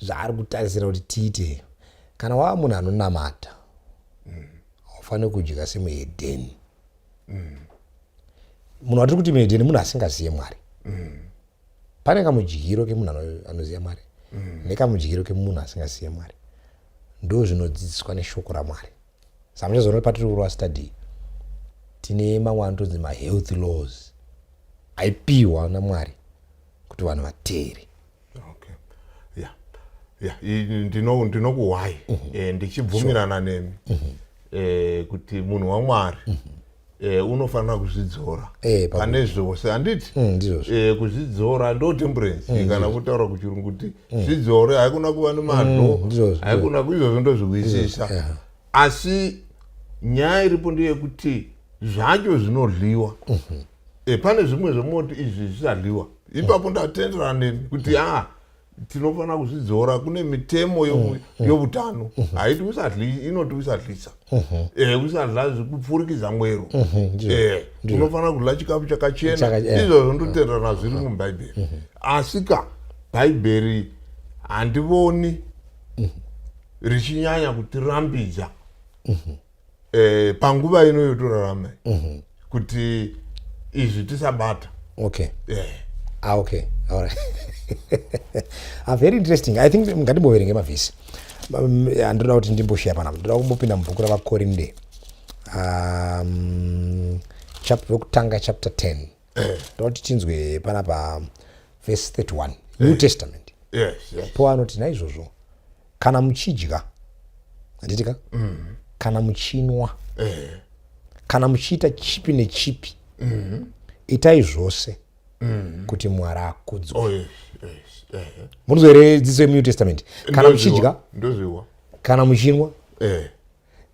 zvaari kutarisira kuti tiite. Kana wava munhu anonamata ufanire kudya semuhedheni. Munhu watiri kuti muhedheni munhu asingaziye Mwari. Pane kamudyiro kemunhu anoziya Mwari nekamudyiro kemunhu asingaziye Mwari. Ndo zvinodzidziswa neshoko raMwari. Saka muchazoona patiri kurova study tine mamwe anodzi health laws aipiwa naMwari kuti vanhu vateere. Ndinokuwai ndichibvumirana nemi kuti munhu waMwari unofanira kuzvidzora pane zvose handiti kuzvidzora ndo temperance kana kutaura kuchirungu kuti zvidzore haikuna kuva nemadlo haikuna kuizvozvo ndozviwisisa. Asi nyaya iripo ndeyekuti zvacho zvinodliwa pane zvimwe zvemoti izvi zvisadliwa. Ipapo ndatenderana nemi kuti tinofanira kuzvidzora. Kune mitemo youtano haiti usadli, inoti usadlisa usadla zvekupfurikidza mwero. Unofanira kudla chikafu chakachena. Izvozvo ndotenderana zviri mubhaibheri. Asika bhaibheri handivoni richinyanya kutirambidza panguva ino yotorarama kuti izvi tisabata. Okay. All right. Very interesting. I think ngatimbovere ngemavhisi. Ndoda kuti ndimboshaya panapa. Ndoda kumbopinda mubhuku ravakorinde. Vokutanga chapter 10. Ndoda kuti tinzwe panapa verse 31. New Testament. Yes. Po anoti naizvozvo kana muchidya handitika kana muchinwa kana muchiita chipi nechipi itai zvose kuti Mwari akudzwe. Munozwa here dzidzo yemuNew Testament? Kana muchidya kana muchinwa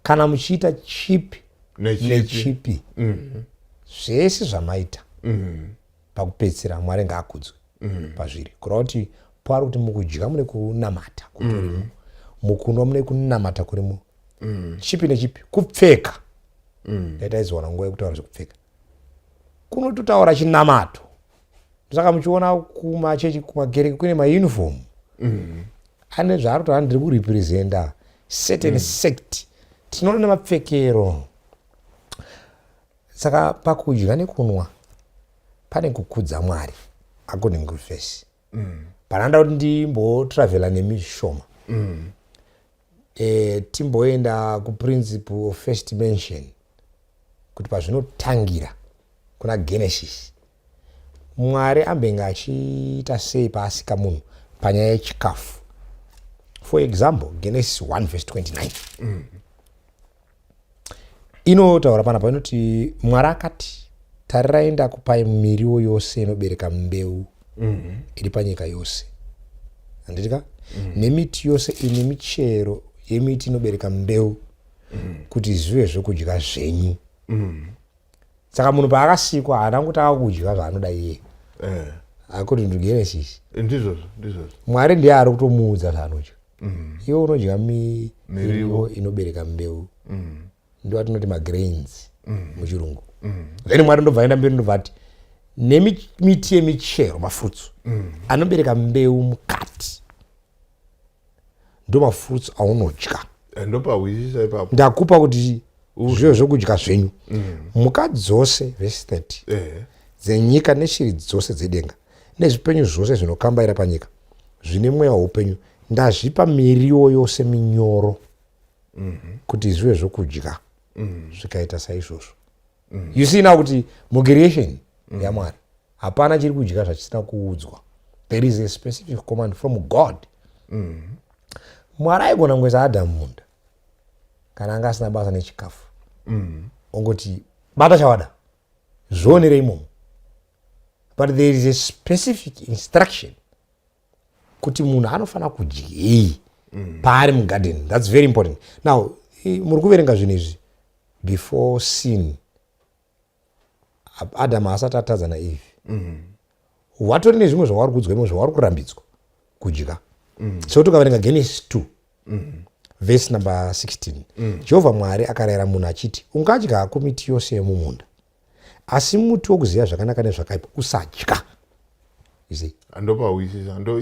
kana muchiita chipi nechipi zvese zvamaita pakupedzisira Mwari ngaakudzwe pazviri. Kureva kuti pari kuti mukudya mune kunamata kutorimo, mukunwa mune kunamata kurimo, chipi nechipi. Kupfeka yataizowana nguva yekutaura zvekupfeka kunototaura chinamato. Saka muchiona kumachechi kumakereke kune mauniform ane zvaari ndiri kurepresenta certain sect. Tinoona nemapfekero. Saka pakudya nekunwa pane kukudza Mwari according to verse. Pananda kuti ndimbotravela nemishoma timboenda kuprinciple of first mention kuti pazvinotangira kuna Genesis Mwari ambenga achiita sei paasika munhu panyaya yechikafu. For example, Genesis 1 verse 29 inotaura panapa inoti Mwari akati tarirai ndakupai miriwo yose inobereka mbeu iri panyika yose. Handitika? Nemiti yose ine michero yemiti inobereka mbeu kuti zvive zvokudya zvenyu. Saka munhu paakasikwa haana kuti akudya zvaanoda iye. According to Genesis. Ndizvozvo. Mwari ndiye ari kutomuudza zvaanodya. Iwe unodya miriwo inobereka mbeu. Ndio watinoti magrains muchirungu. Then Mwari ndobva aenda mberi ndobva ati nemiti yemichero mafruits anobereka mbeu mukati ndo mafruits aunodya. Ndopawisisa ipapo. Ndakupa kuti zvive zvokudya zvenyu. Mhuka dzose verse 30 dzenyika neshiri dzose dzedenga nezvipenyu zvose zvinokambaira panyika zvine mweya woupenyu ndazvipa miriwo yose minyoro kuti zvive zvokudya zvikaita saizvozvo. You see now kuti mukreation yaMwari hapana chiri kudya zvachisina kuudzwa. There is a specific command from God. Mwari aigona kungoisa Adamu munda kana anga asina basa nechikafu ongoti bata chawada zvionere imomo. But there is a specific instruction kuti munhu anofanira kudyei paari mugarden. That's very important. Now muri kuverenga zvinhu izvi before sin Adamu asati atadza naEve watori nezvimwe zvavari kudzwa imo zvavari kurambidzwa kudya. So tukaverenga Genesis 2 verse number 16 Jehovha Mwari akarayira munhu achiti ungadya hako miti yose yemumunda asi muti wokuziva zvakanaka nezvakaipa usadya.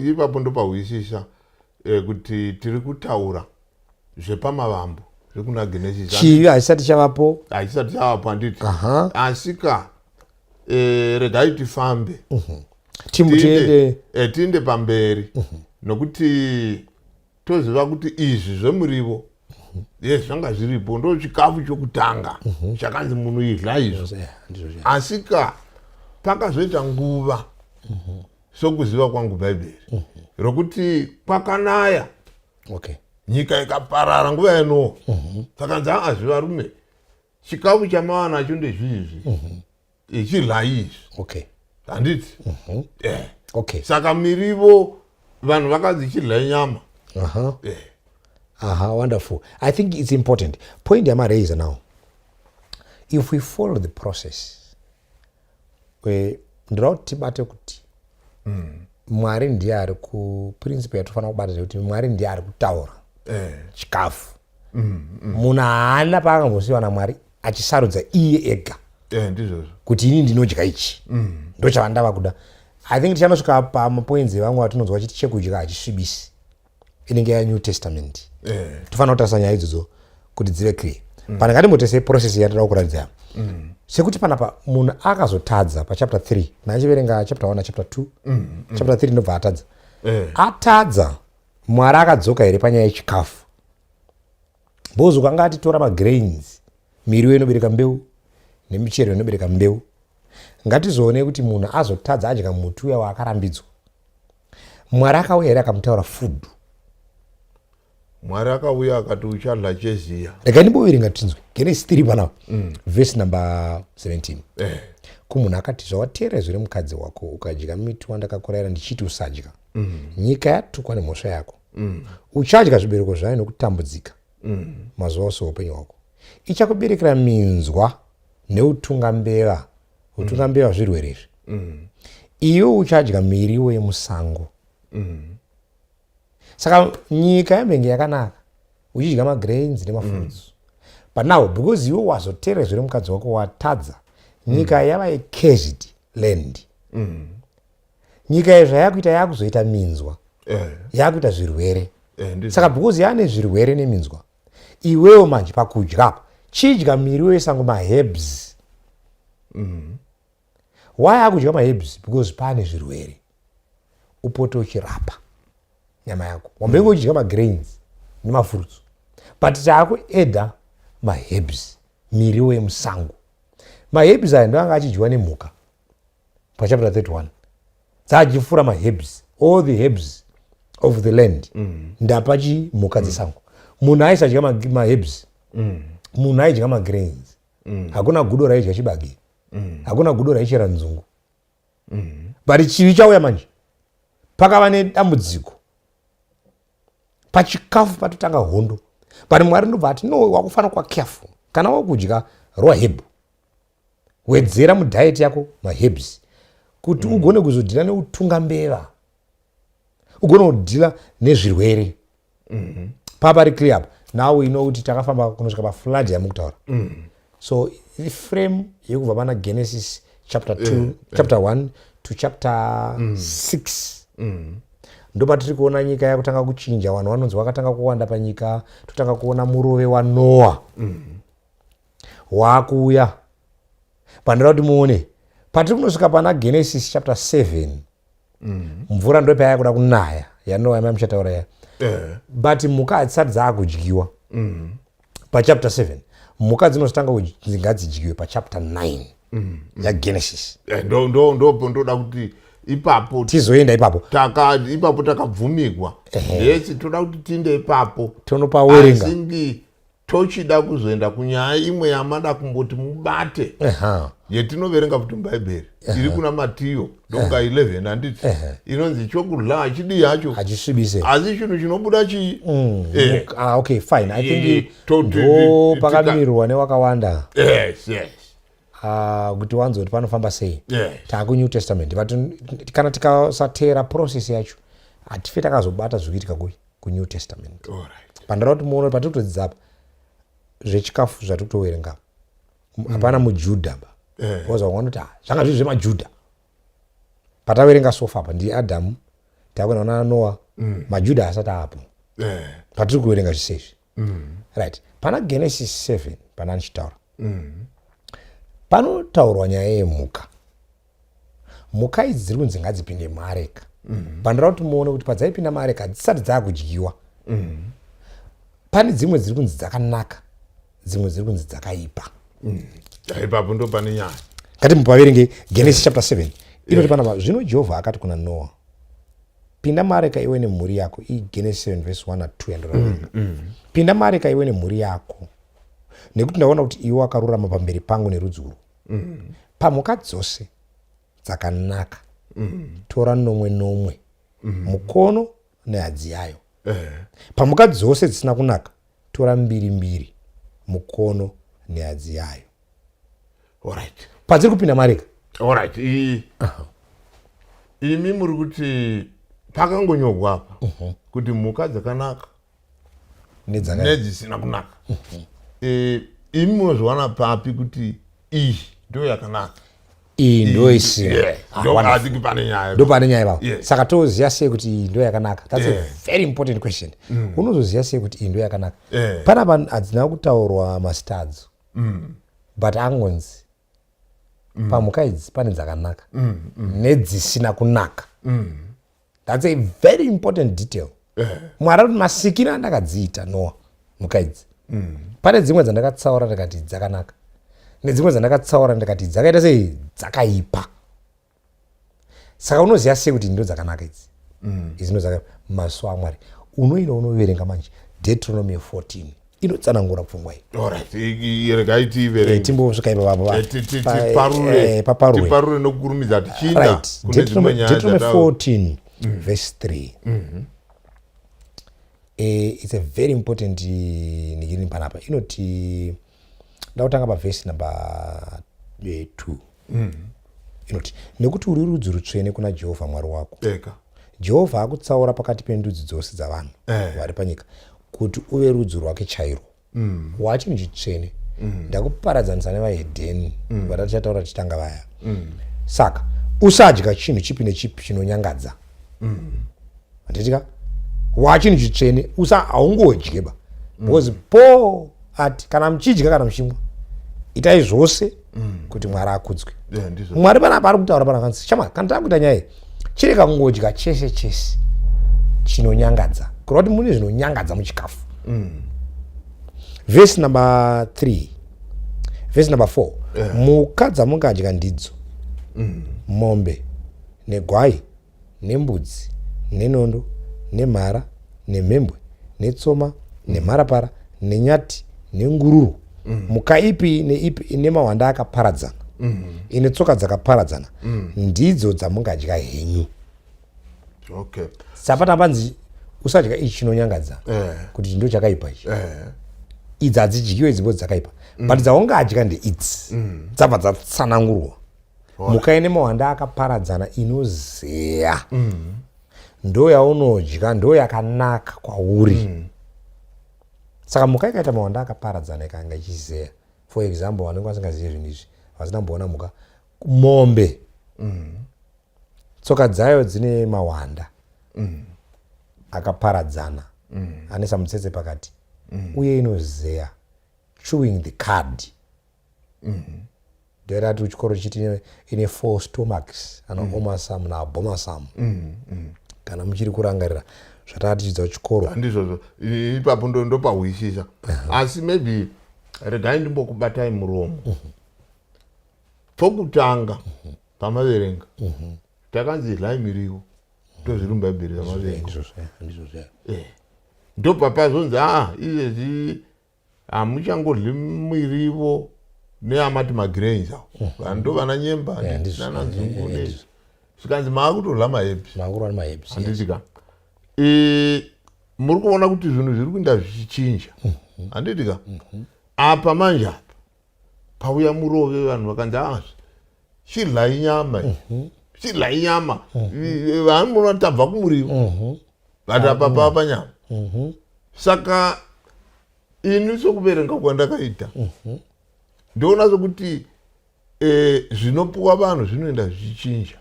Ipapo ndopawisisa kuti tiri kutaura zvepamavambo zvekuna Genesis chii haisati chavapo handiti asika regai tifambe tiende pamberi nokuti toziva kuti izvi zvemurivo zvanga zviripo ndo chikafu chokutanga chakanzi munhu idla izvo asika pakazoita nguva sokuziva kwangu bhaibheri rokuti kwakanaya nyika ikaparara nguva yenoho takanzi zvivarume chikafu chamawana nacho ndezvizvi chidla izvi handiti saka mirivo vanhu vakanzi chidla nyama. Wonderful. I think it's important. Point yamaraiser now. If we follow the process, ndira kuti tibate kuti Mwari ndiye ari principle yatofanira kubata kuti Mwari ndiye ari kutaura chikafu. Munhu haana paakambosiyiwa naMwari achisarudza iye ega kuti ini ndinodya ichi ndo chavandava kuda. I think tichanosvika pamapoints evamwe vatinonzwa vachiti chekudya hachisvibisi inenge yaNew Testament. Tofanira kutarisa nyaya idzodzo kuti dzive clear. Pana ngatimbotese process yatinoda kuratidza sekuti panapa munhu akazotadza pachapter 3 nachiverenga chapter 1 nachapter 2 chapter 3 ndobva atadza atadza Mwari akadzoka here panyaya yechikafu bozo kwanga atitora magrains miriwo inobereka mbeu nemichero inobereka mbeu ngatizoone kuti munhu azotadza adya muti uya waakarambidzwa Mwari akauya here akamutaura food. Mwari akauya akati uchadla cheziya. Regai ndimboverenga tinzwe Genesis 3 panapa verse number 17. Kumunhu akati zvawateera zviri mukadzi wako ukadya miti wandakakurayira ndichiti usadya nyika yatukwa nemhosva yako uchadya zvibereko zvayo nokutambudzika mazuva ose oupenyu hwako ichakuberekera minzwa neutungambeva utungambeva zvirwere izvi iwe uchadya miriwo yemusango. Saka nyika yambenge yakanaka uchidya magrains nemafruits but now because iwe wazoteera zviri mukadzi wako watadza nyika yava a-cursed land. Nyika iyi zvayakuita yakuzoita minzwa yakuita zvirwere. Saka because yaane zvirwere neminzwa iwewo manje pakudya chidya miriwo yesango maherbs. Why akudya maherbs? Because pane zvirwere upote uchirapa nyama yako. Wambenge uchidya magrains nemafruits but taakuedha maherbs miriwo yemusango. Maherbs aya ndo anga achidyiwa nemhuka pachapter 31 dzaachifura maherbs all the herbs of the land ndapachi mhuka dzesango. Munhu aisadya maherbs munhu aidya magrains. Hakuna gudo raidya chibage hakuna gudo raichera nzungu but chivi chauya manje pakava nedambudziko pachikafu patotanga hondo but Mwari ndobva ati no wakufanira kuva careful kana wakudya raw herb wedzera mudiet yako maherbs kuti ugone kuzodhila neutungambeva ugone kudhila nezvirwere. Pari clear up now we know kuti takafamba kunosvika paflood yamukutaura. So the frame yekubva pana Genesis chapter 2 chapter 1 to chapter 6 ndopa tiri kuona nyika yakutanga kuchinja vanhu vanonzi vakatanga kuwanda panyika. Totanga kuona murove waNoa waakuuya pandira kuti muone patiri kunosvika pana Genesis chapter 7 mvura ndo payakuda kunaya yaNoa yamamuchataura ya but mhuka hadzisati dzaakudyiwa pachapter 7. Mhuka dzinositanga kunzi ngadzidyiwe pachapter 9 yaGenesis. Ndoda kuti ipapo tizoenda ipapo ipapo takabvumigwa yesi toda kuti tiinde ipapo tonopawerenga asingi tochida kuzoenda kunyaya imwe yamada kumboti mubate yetinoverenga kuti mubhaibheri iri kuna Matiyo ndonga 11 handiti inonzi chokudya hachidi yacho hachisvibise asi chinhu chinobuda chii. Okay fine I think ndo pakamirirwa newakawanda kuti wanzoti panofamba sei taakuNew Testament but kana tikasateera process yacho hatife takazobata zvikuitika kuNew Testament. Pandira kuti muone patiri kutodzidza apa zvechikafu zvatiri kutoverenga hapana muJudha because wanoti zvanga zviri zvemaJudha pataverenga sofa apa ndi Adamu takuona naNoa majudha asati apo patiri kuverenga zvisezvi. Right, pana Genesis 7 pana ndichitaura panotaurwa nyaya yemhuka. Mhuka idzi dziri kunzi ngadzipinde muareka. Pandoda kuti muone kuti padzaipinda muareka dzisati dzakudyiwa. Pane dzimwe dziri kunzi dzakanaka, dzimwe dziri kunzi dzakaipa. Ipapo ndo pane nyaya. Ngatimupaverenge Genesis chapter 7. Inoti pana zvino Jehovha akati kuna Noah, pinda muareka iwe nemhuri yako. Genesis 7 verse 1 and 2 yandoravenga. Pinda muareka iwe nemhuri yako, nekuti ndaona kuti iwe wakarurama pamberi pangu nerudzi urwu. Pamhuka dzose dzakanaka tora nomwe mukono nehadzi yayo. Pamhuka dzose dzisina kunaka tora mbiri mukono nehadzi yayo. Alright. Padziri kupinda mareka. Alright. Imi muri kuti pakangonyorwa apa kuti mhuka dzakanaka nedzisina kunaka. Imi munozviwana papi kuti iyi ndo yakanaka, iyi ndo isina? Ndo pane nyaya ipapo. Saka toziva sei kuti iyi ndo yakanaka? That's a very important question. Unozoziva sei kuti iyi ndo yakanaka? Panapa hadzina kutaurwa mazita adzo, but angonzi pamhuka idzi pane dzakanaka nedzisina kunaka. That's a very important detail. Mwari kuti masikiro andakadziita Noah mhuka idzi, pane dzimwe dzandakatsaura ndikati dzakanaka, nedzimwe dzandakatsaura ndikati dzakaita sei dzakaipa. Saka unoziva sei kuti ndo dzakanaka idzi? Idzi ndo dzakaipa. Masuwa aMwari unoina unoverenga manje Deuteronomy 14 inotsanangura pfungwa iyi. Alright, regai tiverenge. Timbosvika ipapo tiparure nokurumidza tichinda kune dzimwe nyaya. Deuteronomy 14 verse 3. It's a very important nigiri panapa. Inoti ndautanga pavhesi number 2. Inoti nekuti uri rudzi rutsvene kuna Jehovha Mwari wako. Jehovha akutsaura pakati pendudzi dzose dzavanhu vari panyika kuti uve rudzi rwake chairwo, wachinhu chitsvene. Ndakuparadzanisa nevahedheni vatachataura tichitanga vaya. Saka usadya chinhu chipi nechipi chinonyangadza. Anditika wachinhu chitsvene haungodyeba, because Paul ati kana muchidya kana muchimwa itai zvose kuti Mwari akudzwe. Mwari panapa ari kutaura panakanzi chama kana takuita nyaya chireka kungodya chese chinonyangadza, kureva kuti mune zvinonyangadza muchikafu. Verse number 3, verse number 4. Mhuka dzamungadya ndidzo mombe negwai nembudzi nenondo nemhara nemhembwe netsoma nemharapara nenyati nengururu. Mhuka ipi neipi ine mahwanda akaparadzana ine tsoka dzakaparadzana ndidzo dzamungadya henyu. Sapata panzi usadya ichi chinonyangadza kuti ndo chakaipa ichi. Idzi hadzidyiwe dzimbo dzakaipa, but dzaungadya ndeidzi dzabva dzatsanangurwa. Mhuka ine mahwanda akaparadzana inozeya ndo yaunodya, ndo yakanaka kwauri. Saka mhuka ikaita mahwanda akaparadzana ikanga ichizeya, for example vanenge vasingazivi zvinhu izvi vasina mboona mhuka, mombe tsoka dzayo dzine mahwanda akaparadzana ane samutsetse pakati uye inozeya, chewing the cud. Ndoirati kuchikoro chiti ine 4 stomachs, ana omasam naabomasam. Kana muchiri kurangarira zvatatichidza kuchikoro handizvozvo. Ipapo ndopahwisisa. Asi maybe regai ndimbokubatai muromo. Pokutanga pamaverenga takanzi idlai miriwo, ndozviri mubhaibheri ramaverenga. Ndopapazonzi izvezvi hamuchangodli miriwo neamati magrains awo, ndo vana nyemba nananzungu nezvi, zvikanzi maakutodla mahebs. Handitika muri kuona kuti zvinhu zviri kuenda zvichichinja. Handitika apa manje apa pauya murove vanhu vakanzi chidlai nyama, chidlai nyama, vanhu munoona tabva kumuriwo but apa papa nyama. Saka ini sokuverenga kwandakaita ndoona sokuti zvinopuwa vanhu zvinoenda zvichinja.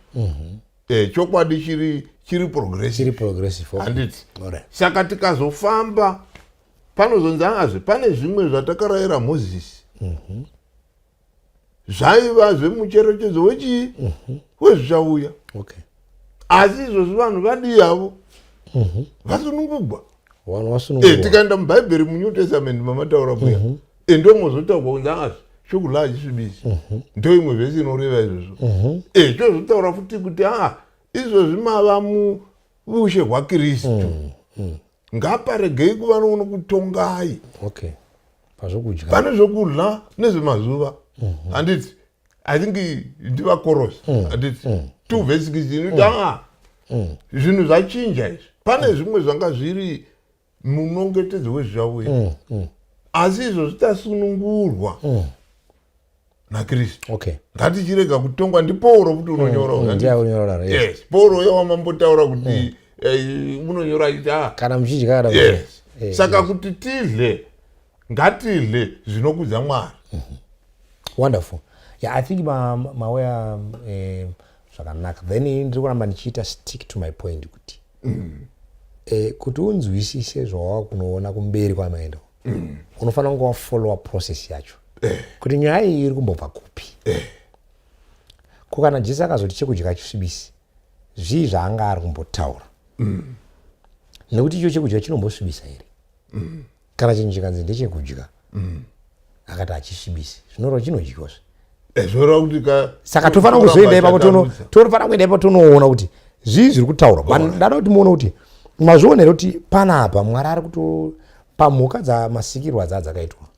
Chokwadi chiri progressive handiti. Saka tikazofamba panozonzi angazve pane zvimwe zvatakarayira Mozisi zvaiva zvemucherechedzo wechii wezvichauya. Asi izvozvi vanhu vadii havo vasunungugwa. Tikaenda mubhaibheri muNew Testament mamataura muya ndomozotaurwa kunzi angazve shoko laachisvibisi ndo imwe vhesi inoreva izvozvo. Chozotaura futi kuti izvozvi mava muushe hwaKristu ngaparegei kuva nokutongai pane zvokudya nezvemazuva handiti. I think ndiva Koros handiti 2 verse 16 zvinhu zvachinja izvi. Pane zvimwe zvanga zviri munongetedzo wezvichauya asi izvo zvitasunungurwa naKristu. Ngatichirega kutongwa ndiPauro kuti unonyora. Yes, Pauro yawamambotaura kuti unonyora kuti kana muchidya. Saka kuti tidle ngatidle zvinokudza Mwari. Wonderful. Yeah, I think mawaya zvakanaka. Then ndiri kuramba ndichiita stick to my point kuti kuti unzwisise zvawava kunoona kumberi kwamaenda unofanira kunge wafollowa process yacho kuti nyaya iyi iri kumbobva kupi. Kana Jesu akazoti chekudya chisvibisi zvii zvaanga ari kumbotaura nekuti icho chekudya chinombosvibisa here kana chinhu chikanzi ndechekudya akati hachisvibisi zvinoreva chinodyosve. Saka tofanira kuzoenda ipapo tofanira kuenda ipapo tonoona kuti zvii zviri kutaurwa. Ndada kuti muone kuti mazvionera kuti panapa Mwari ari kuto pamhuka dzamasikirwa dzakaitwa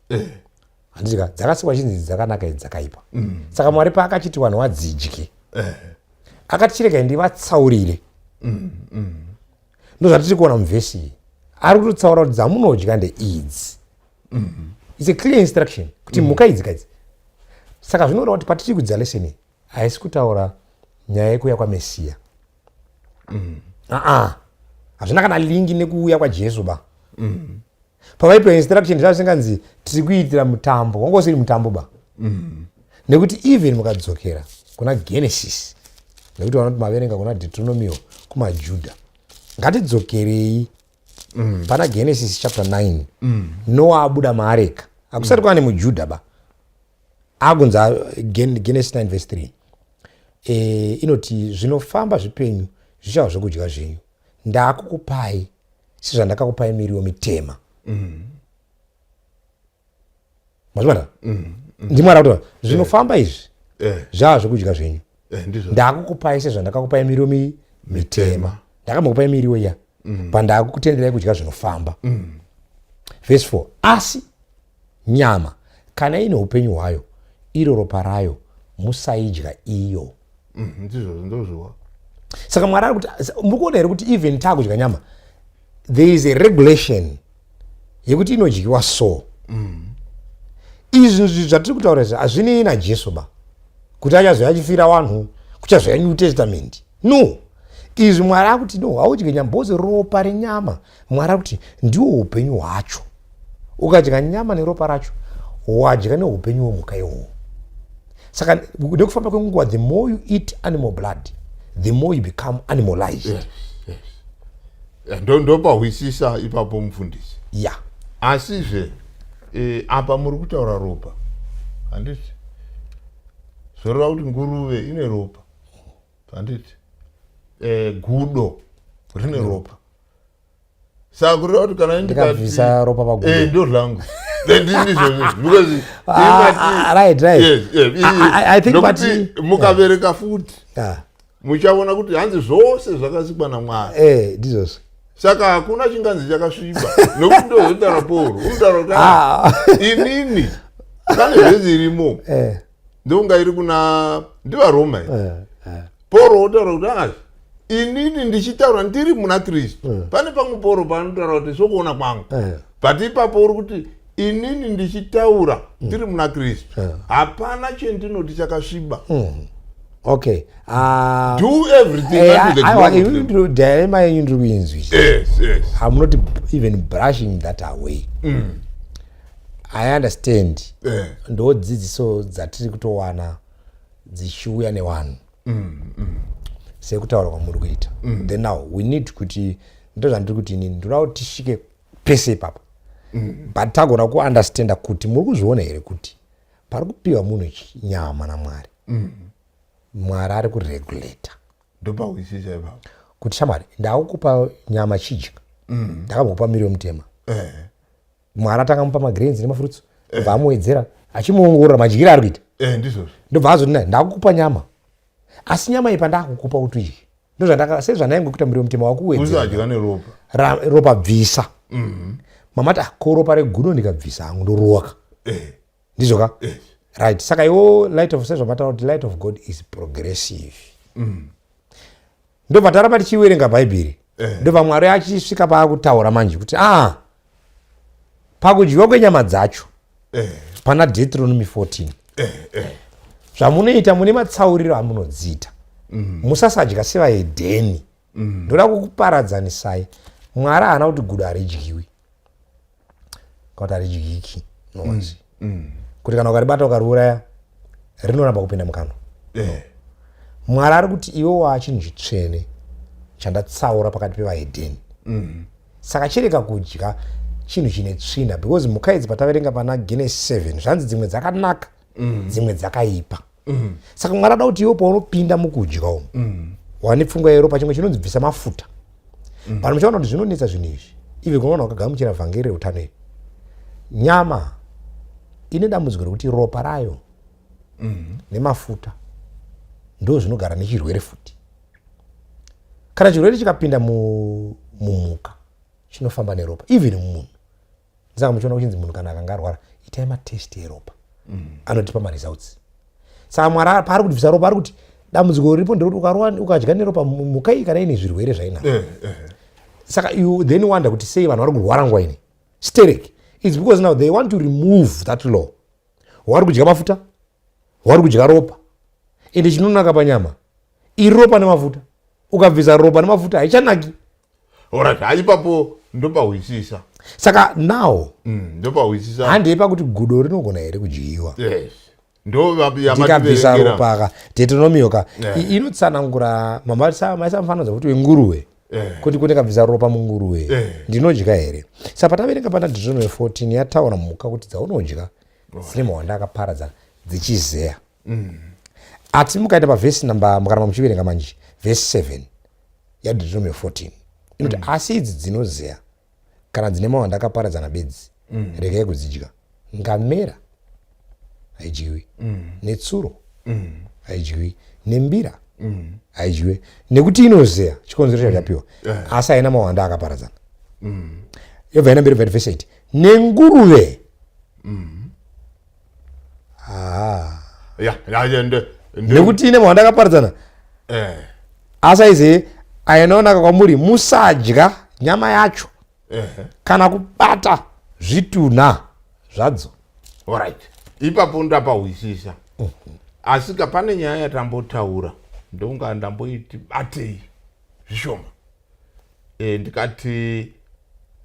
handitika dzakasikwa chinzi dzakanaka idzi dzakaipa. Saka Mwari paakachiti vanhu vadzidye akati chirega ndivatsaurire. Ndozvatiri kuona muvhesi iyi ari kutotsaura kuti dzamunodya ndeidzi. It's a clear instruction kuti mhuka idzi kadzi. Saka zvinoreva kuti patiri kudzidza lesson haisi kutaura nyaya yekuuya kwaMesiya. Hazvina kana lingi nekuuya kwaJesu ba. Pavaipa instruction zvazvinganzi tiri kuitira mutambo wanga usiri mutambo ba. Nekuti even mukadzokera kuna Genesis nekuti vanoti maverenga kuna Deuteronomy kumaJudha ngatidzokerei pana Genesis chapter 9 Noah abuda maareka akusati kwane muJudha ba agunza Genesis 9 verse 3 inoti zvinofamba zvipenyu zvichava zvokudya zvenyu ndakukupai sezvandakakupai miriwo mitema. Mazvona ndimwari kuti zvinofamba izvi zvava zvokudya zvenyu ndakukupai sezvandakakupai miriwo mitema. Ndakambokupai miriwo iya pandakutenderai kudya zvinofamba. Verse 4 asi nyama kana ine upenyu hwayo iro ropa rayo musaidya iyo. Saka Mwari ari kuti murikuona here kuti even taakudya nyama there is a regulation yekuti inodyiwa so. Izvi zvatiri kutaura izvi hazvinei naJesu ba kuti achazouya achifira vanhu kuchazouya New Testament. No, izvi Mwari ari kuti no haudye nyama bhozi ropa renyama. Mwari ari kuti ndiwo upenyu hwacho. Ukadya nyama neropa racho wadya neupenyu hwemhuka ihwohwo. Saka nekufamba kwenguva the more you eat animal blood the more you become animalized. Ndopahwisisa ipapo mufundisi. Yeah. Asizve apa muri kutaura ropa handiti zoreva kuti nguruve ine ropa handiti gudo rine ropa. Saka kureva kuti kana ndikabvisa ropa pagudo ndo zvangu because right I think but mukabereka futi muchaona kuti hanzi zvose zvakasikwa naMwari ndizvozvo. Saka hakuna chinganzi chakasviba nokuti ndozotaura Pauro unotaura kuti inini pane zvese irimo ndonga iri kuna ndivaRoma. Pauro otaura kuti inini ndichitaura ndiri muna Kristu. Pane pamwe Pauro paanotaura kuti sokuona kwangu but ipapo uri kuti inini ndichitaura ndiri muna Kristu hapana chendinoti chakasviba. Okay. Do everything unto the glory of God. Yes. I'm not even brushing that away. I understand. Ndo dzidziso dzatiri kutowana dzichiuya nevanhu. sekutaura kwamuri kuita. Then now we need kuti ndozvandiri kuti inini ndoda kuti tisvike pese ipapa, but tagona kuunderstanda kuti muri kuzviona here kuti pari kupiwa munhu nyama naMwari. Mwari ari kuregulata. Ndopawisisa ipapo kuti shamwari ndakukupa nyama chidya, ndakambokupa miri wemutema, Mwari atakamupa magrains nemafruits, ndobva amuwedzera achimuongorora madyiro ari kuita, ndizvozvo ndobva azoti ndakukupa nyama, asi nyama iyi pandakukupa kuti udye sezvandainge kuita miri wemutema wakuwedzera ropa bvisa. Mamati ko ropa regudo ndikabvisa hangu ndoroka, ndizvoka right. Saka iwo light of sezvamataura kuti light of God is progressive. Ndobva taramba tichiwerenga bhaibheri, ndobva Mwari achisvika paakutaura manje kuti pakudyiwa kwenyama dzacho pana Deuteronomy 14 zvamunoita mune matsauriro amunodziita, musasadya sevahedheni, ndoda kukuparadzanisai. Mwari haana kuti gudo haridyiwi kana kuti haridyiki nonzi kuti kana ukaribata ukariuraya rinoramba kupinda mukanwa. Mwari ari kuti iwe wachinhu chitsvene chandatsaura pakati pevahedheni, saka chireka kudya chinhu chine tsvina, because mhuka idzi pataverenga pana Genesis 7 zvanzi dzimwe dzakanaka dzimwe dzakaipa. Saka Mwari ada kuti iwe paunopinda mukudya umu wane pfungwa yeropa chimwe chinonzi bvisa mafuta. Vanhu muchaona kuti zvinonetsa zvinhu izvi ive kunoona wakagamuchira vhangeri reutano iri. Nyama ine dambudziko rekuti ropa rayo nemafuta ndo zvinogara nechirwere futi. Kana chirwere chikapinda mumhuka chinofamba neropa, even mumunhu. Saka muchiona kuchinzi munhu kana akanga arwara itai matesti eropa, anotipa maresults. Saka Mwari paari kubvisa ropa ari kuti dambudziko riripo nderekuti ukadya neropa mhuka iyi kana ine zvirwere zvainazvo. Saka you then wonder kuti sei vanhu vari kurwara nguva ine stereki. It's because now they want to remove that law. Wari kudya mafuta, wari kudya ropa, ende chinonaka panyama iri ropa nemafuta. Ukabvisa ropa nemafuta haichanaki. Alright, haipapo ndopawisisa. Saka now ndopawisisa handeipa kuti gudo rinogona here kudyiwa. Yes. Ndikabvisa ropa ka Deuteronomy ka inotsanangura maisa mufananidzo kuti wenguruwe kuti ndikabvisa ropa munguruwe ndinodya here. Saka pataverenga pana Deuteronomy 14 yataura mhuka kuti dzaunodya dzine mawanda akaparadzana dzichizeya. Ati mukaenda pavhesi mukaramba muchiverenga manje vhesi 7 yaDeuteronomy 14 inoti asi idzi dzinozeya kana dzine mawanda akaparadzana bedzi regai kudzidya. Ngamera haidyiwi, netsuro haidyiwi, nembira haidyiwi, nekuti inozeya chikonzero chachapiwa asi haina mawanda akaparadzana. Yobva ina mberi vhesi 8 nenguruve nekuti ine mawanda akaparadzana asi aize ainoonaka kwamuri musadya nyama yacho kana kubata zvitunha zvadzo. Alright, ipapo ndapawisisa. Asi pane nyaya yatambotaura ndonga ndamboiti batei zvishoma. Ndikati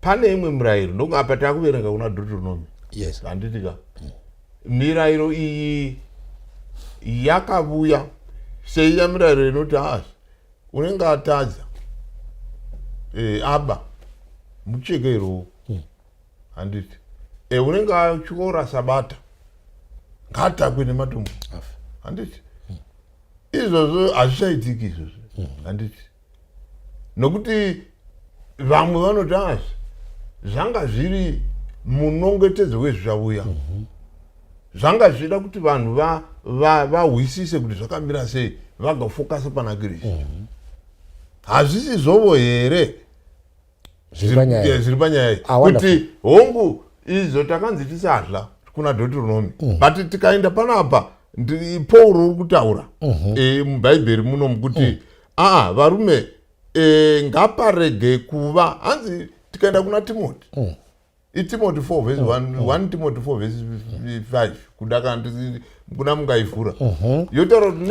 pane imwe murayiro ndonga apa takuverenga kuna Deuteronomy. Yes. Handitika mirayiro iyi yakavuya seiya mirayiro inoti unenge atadza aba muchekero handiti unenge atyora sabata ngatakwe nematombo handiti izvozvo hazvichaitiki izvozvo handiti nokuti vamwe vanoti zvanga zviri munongetedzo wezvichauya zvanga zvida kuti vanhu vahwisise kuti zvakamira sei vagafokasa pana Kristu. Hazvisi zvovo here zviri panyaya kuti hongu izvo takanzi tisadya kuna Deuteronomy but tikaenda panapa Paul uri kutaura mubhaibheri muno kuti varume ngaparege kuva hanzi tikaenda kuna Timothy Timothy 4 verse 1 Timothy 4 verse 5 kudaka kuna mungaivhura yotaura kuti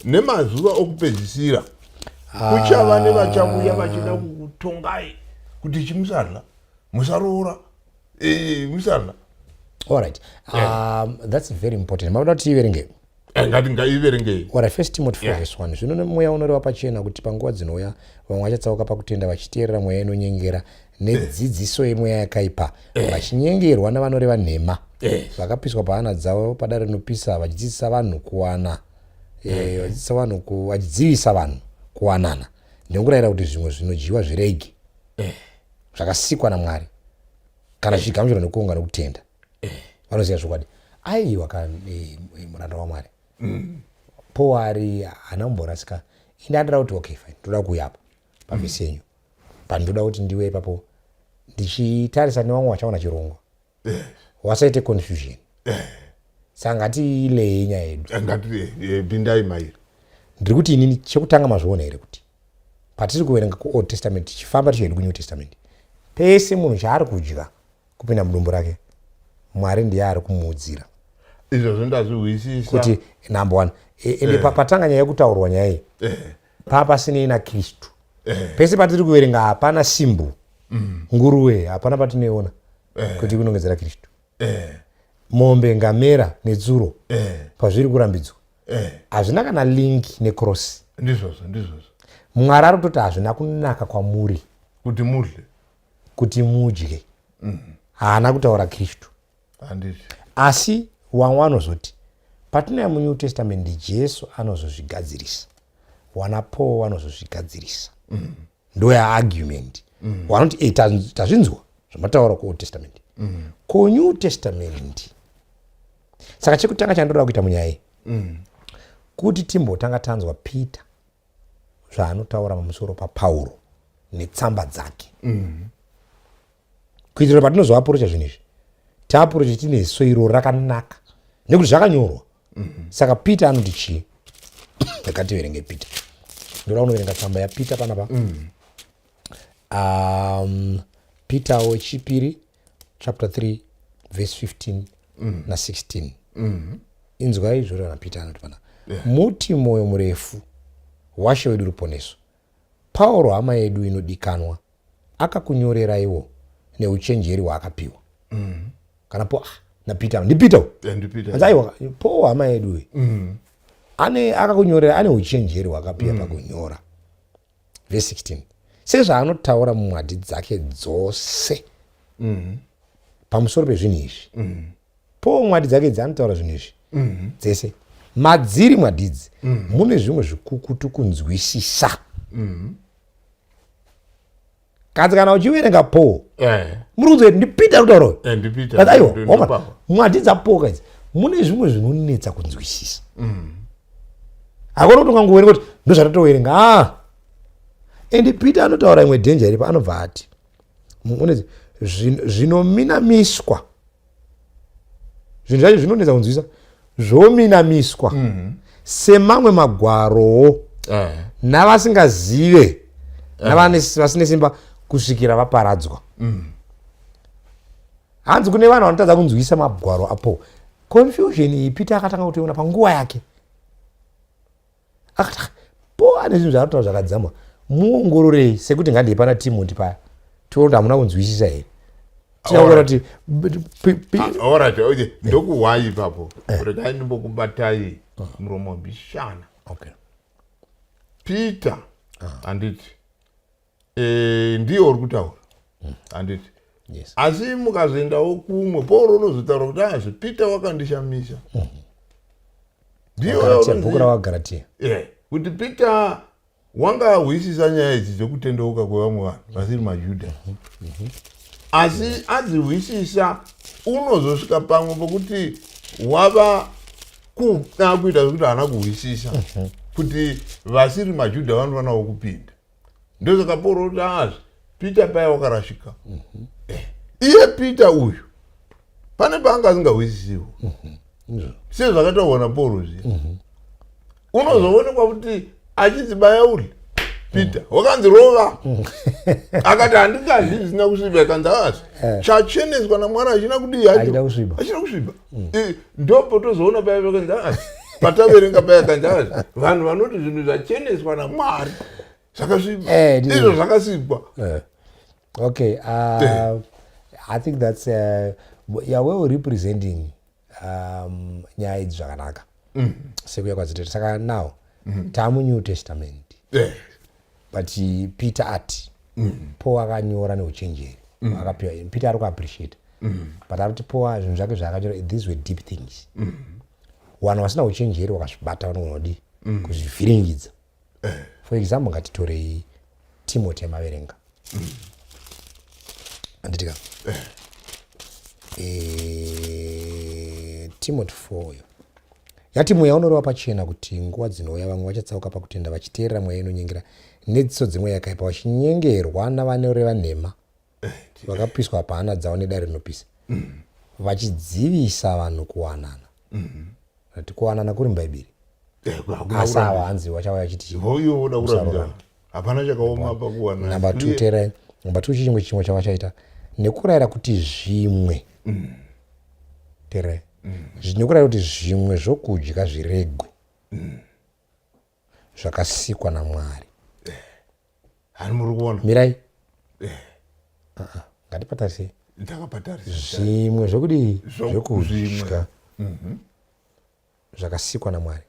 nemazuva okupedzisira kuchava nevachauya vachida kutongai kuti chimusadla musaroora musadla. All right. That's very important. Mauda tiverenge ngati ngaiverengei. Ora 1 Timothy 4:1 zvino mweya unoreva pachena kuti panguva dzinouya vamwe vachatsauka pakutenda vachiteerera mweya inonyengera nedzidziso yemweya yakaipa vachinyengerwa navanoreva nhema vakapiswa pahana dzavo padare rinopisa vachidzidzisa vanhu kuwana vachidzivisa vanhu kuwanana nekurayira kuti zvimwe zvinodyiwa zvirege zvakasikwa naMwari kana zvichigamuchirwa nekuonga nokutenda. Vanoziva zvokwadi aiwa muranda waMwari powari hana mborasika inde andoda kuti okay fine ndoda kuuya apa pavhesi yenyu pandoda kuti ndiwe ipapo ndichitarisa nevamwe vachaona chirongwa wasaite confusion saka ngatiilei nyaya yedu pindai mairi. ndiri kuti inini chekutanga mazviona here kuti patiri kuverenga kuold testament tichifamba tichienda kunew testament pese munhu chaari kudya kupinda mudumbu rake Mwari ndiye ari kumuudzira izvo zvindazviwisisa kuti number 1 ende patanga nyaya yekutaurwa nyaya iyi papasinei naKristu pese patiri kuverenga hapana simbu nguruwe hapana patinoiona kuti kunongedzera Kristu mombe ngamera netsuro pazviri kurambidzwa hazvina kana link necross. Ndizvozvo Mwari ari kutoti hazvina kunaka kwamuri kuti mudye kuti mudye haana kutaura Kristu handizvo asi wamwe anozoti patinoya muNew Testament Jesu anozozvigadzirisa wana Paul vanozozvigadzirisa ndoyaargument vanoti tazvinzwa zvamataura kuOld Testament kuNew Testament. Saka chekutanga chandoda kuita munyaya iyi kuti timbotanga tanzwa Peter zvaanotaura pamusoro paPauro netsamba dzake kuitira patinozoapurocha zvinhu izvi taapurocha tine ziso iro rakanaka nekuti zvakanyorwa. Saka Peter anoti chii? Ngativerenge Peter. Ndoda kunoverenga tsamba yaPeter panapa. Peter wechipiri chapter 3 verse 15 na 16. Inzwai izvozvo naPeter anoti pana muti moyo murefu washe wedu ruponeso Pauro hama yedu inodikanwa akakunyoreraiwo neuchenjeri hwaakapiwa. Kana po naPeter ndiPeter aiwa Paul hama yedu akakunyorera ane uchenjeri hwakapiwa pakunyora. Verse 16 sezvaanotaura mumwadi dzake dzose pamusoro pezvinhu izvi Paul mwadi dzake dzanotaura zvinhu izvi dzese madziri mwadidzi mune zvimwe zvikukutu kunzwisisa. Kana uchiverenga Paul muri kunzwa kuti ndiPeter kutaura aiwa mwadi dzaPaul kadzi mune zvimwe zvinonetsa kunzwisisa. Hakuna kuti ungangoverenga kuti ndozvatatoverenga ende Peter anotaura imwe dhenja iripo anobva ati zvinominamiswa zvinhu zvacho zvinonetsa kunzwisisa zvominamiswa semamwe magwarowo navasingazive navasine simba kusvikira vaparadzwa. Hanzi kune vanhu vanotadza kunzwisisa magwaro apo. Confusion iyi Peter akatanga kutoiona panguva yake akati po ane zvinhu zvaanotaura zvakadzama muongororei sekuti ngandei pana Timothy paya tione kuti hamuna kunzwisisa here tinakuona kuti alright ndokuwai ipapo regai ndimbokubatai muromo mbishana. Peter handiti ndiye uri kutaura handiti asi mukazoendawo kumwe Paul unozotaura kuti azvi Peter wakandishamisa bhuku rawaGaratia kuti Peter wanga ahwisisa nyaya idzi dzokutendeuka kwevamwe vanhu vasiri maJudha asi adzihwisisa unozosvika pamwe pokuti wava kuda kuita zvekuti haana kuhwisisa kuti vasiri maJudha vanofanawo kupinda. Ndosaka Paul kuti azvi Peter paya wakarashika. Iye Peter uyu pane paanga asingahwisisiwo sezvakataurwa naPaul zviya unozoonekwa kuti achidzibaya uri Peter wakanzirova akati handingadyi zvisina kusviba ikanzi azi chacheneswa naMwari hachina kudii hachina kusviba. Ndopo tozoona paya vakanzi azi pataverenga paya kanzi azi vanhu vanoti zvinhu zvacheneswa naMwari zvakasviba izvo zvakasikwa. Okay, I think that's you're well representing nyaya idzi zvakanaka sekuuya kwadzitete. Saka now tamu New Testament but Peter ati Paul akanyora neuchenjeri akapiwa. Peter ari kuappreciate but ari kuti Paul zvinhu zvake zvaakanyora these were deep things. Vanhu vasina uchenjeri wakazvibata vanonodi kuzvivhiringidza. For example ngatitorei Timothy amaverenga anditika Timothy 4 yati mweya unoreva pachena kuti nguva dzinouya vamwe vachatsauka pakutenda vachiteerera mweya inonyengera nedziso dzemweya yakaipa vachinyengerwa navanoreva nhema vakapiswa pahana dzavo nedare rinopisa vachidzivisa vanhu kuwanana. Ati kuwanana kuri muBhaibheri asi ava hanzi vachauya chiti hapana chakaoma pakuwanana. Number 2 teerai. Number 2 chimwe chavachaita nekurayira kuti zvimwe teerai nekurayira kuti zvimwe zvokudya zviregwe zvakasikwa naMwari. Hani muri kuona mirai ngatipatarisei zvimwe zvokudii zvokudya zvakasikwa naMwari.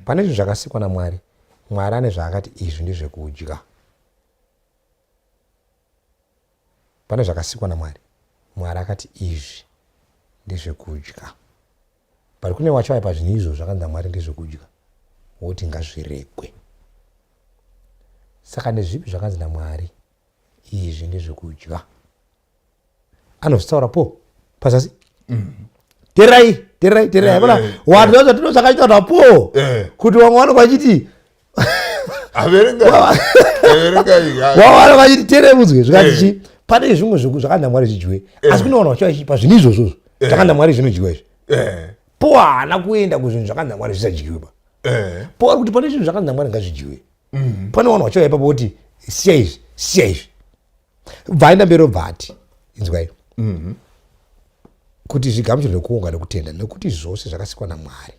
Pane zvinhu zvakasikwa naMwari, Mwari ane zvaakati izvi ndezvekudya. Pane zvakasikwa naMwari, Mwari akati izvi ndezvekudya. Pari kune wachauya pazvinhu izvo zvakanzi naMwari ndezvekudya woti ngazviregwe. Saka ndezvipi zvakanzi naMwari izvi ndezvekudya? Anozvitaura po pazasi. Terai bona vanhu vacho tino zvakaita napo kuti vamwe vanonga vachiti averenga vamwe vachiti terai mudzwe zvikati chi pane zvimwe zvakanzi naMwari zvidyiwe asi kune vanhu vachiva zvinhu izvozvo zvakanzi naMwari zvinodyiwa izvi. Po haana kuenda kuzvinhu zvakanzi naMwari zvisadyiwe po ari kuti pane zvinhu zvakanzi naMwari ngazvidyiwe. Pane vanhu vachiva ipapo kuti siya izvi bvaenda mberi obva ati inzwai kuti zvigamuchiro nekuonga nekutenda nekuti zvose zvakasikwa naMwari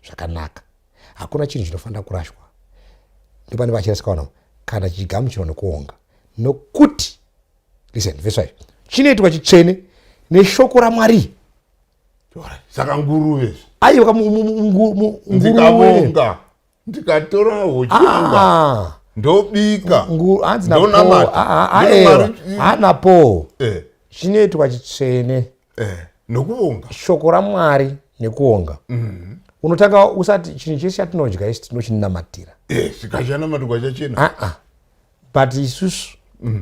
zvakanaka hakuna chinhu chinofanira kurashwa. Ndopane vachirasika vanhu kana chigamuchiro nekuonga nokuti listen verse 5 chinoitwa chitsvene neshoko raMwari. Saka nguruve aiwa nguruve ndikatora hochionga ndobika hanzi napo chinoitwa chitsvene nokuonga shoko raMwari nekuonga. Unotanga usati chinhu chese chatinodya isi tinochininamatira sikachanamatirwa chachena but isusu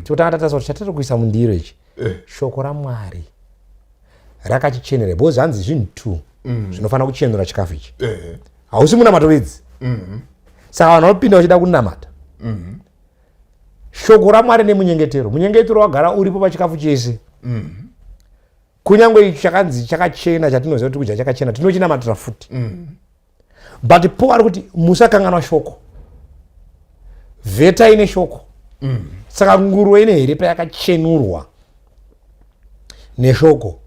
totanga tatasa kuti chatiri kuisa mundiro ichi shoko raMwari rakachichenera because hanzi zvinhu 2 zvinofanira kuchenura chikafu ichi. Hausi munamato wedzi saka vanhu vanopinda vachida kunamata shoko raMwari nemunyengetero. Munyengetero wagara uripo pachikafu chese kunyange ichi chakanzi chakachena chatinoziva kuti kudya chakachena tinochinamatira futi but po ari kuti musakanganwa shoko vheta ine shoko. Saka nguruve ine here payakachenurwa neshoko.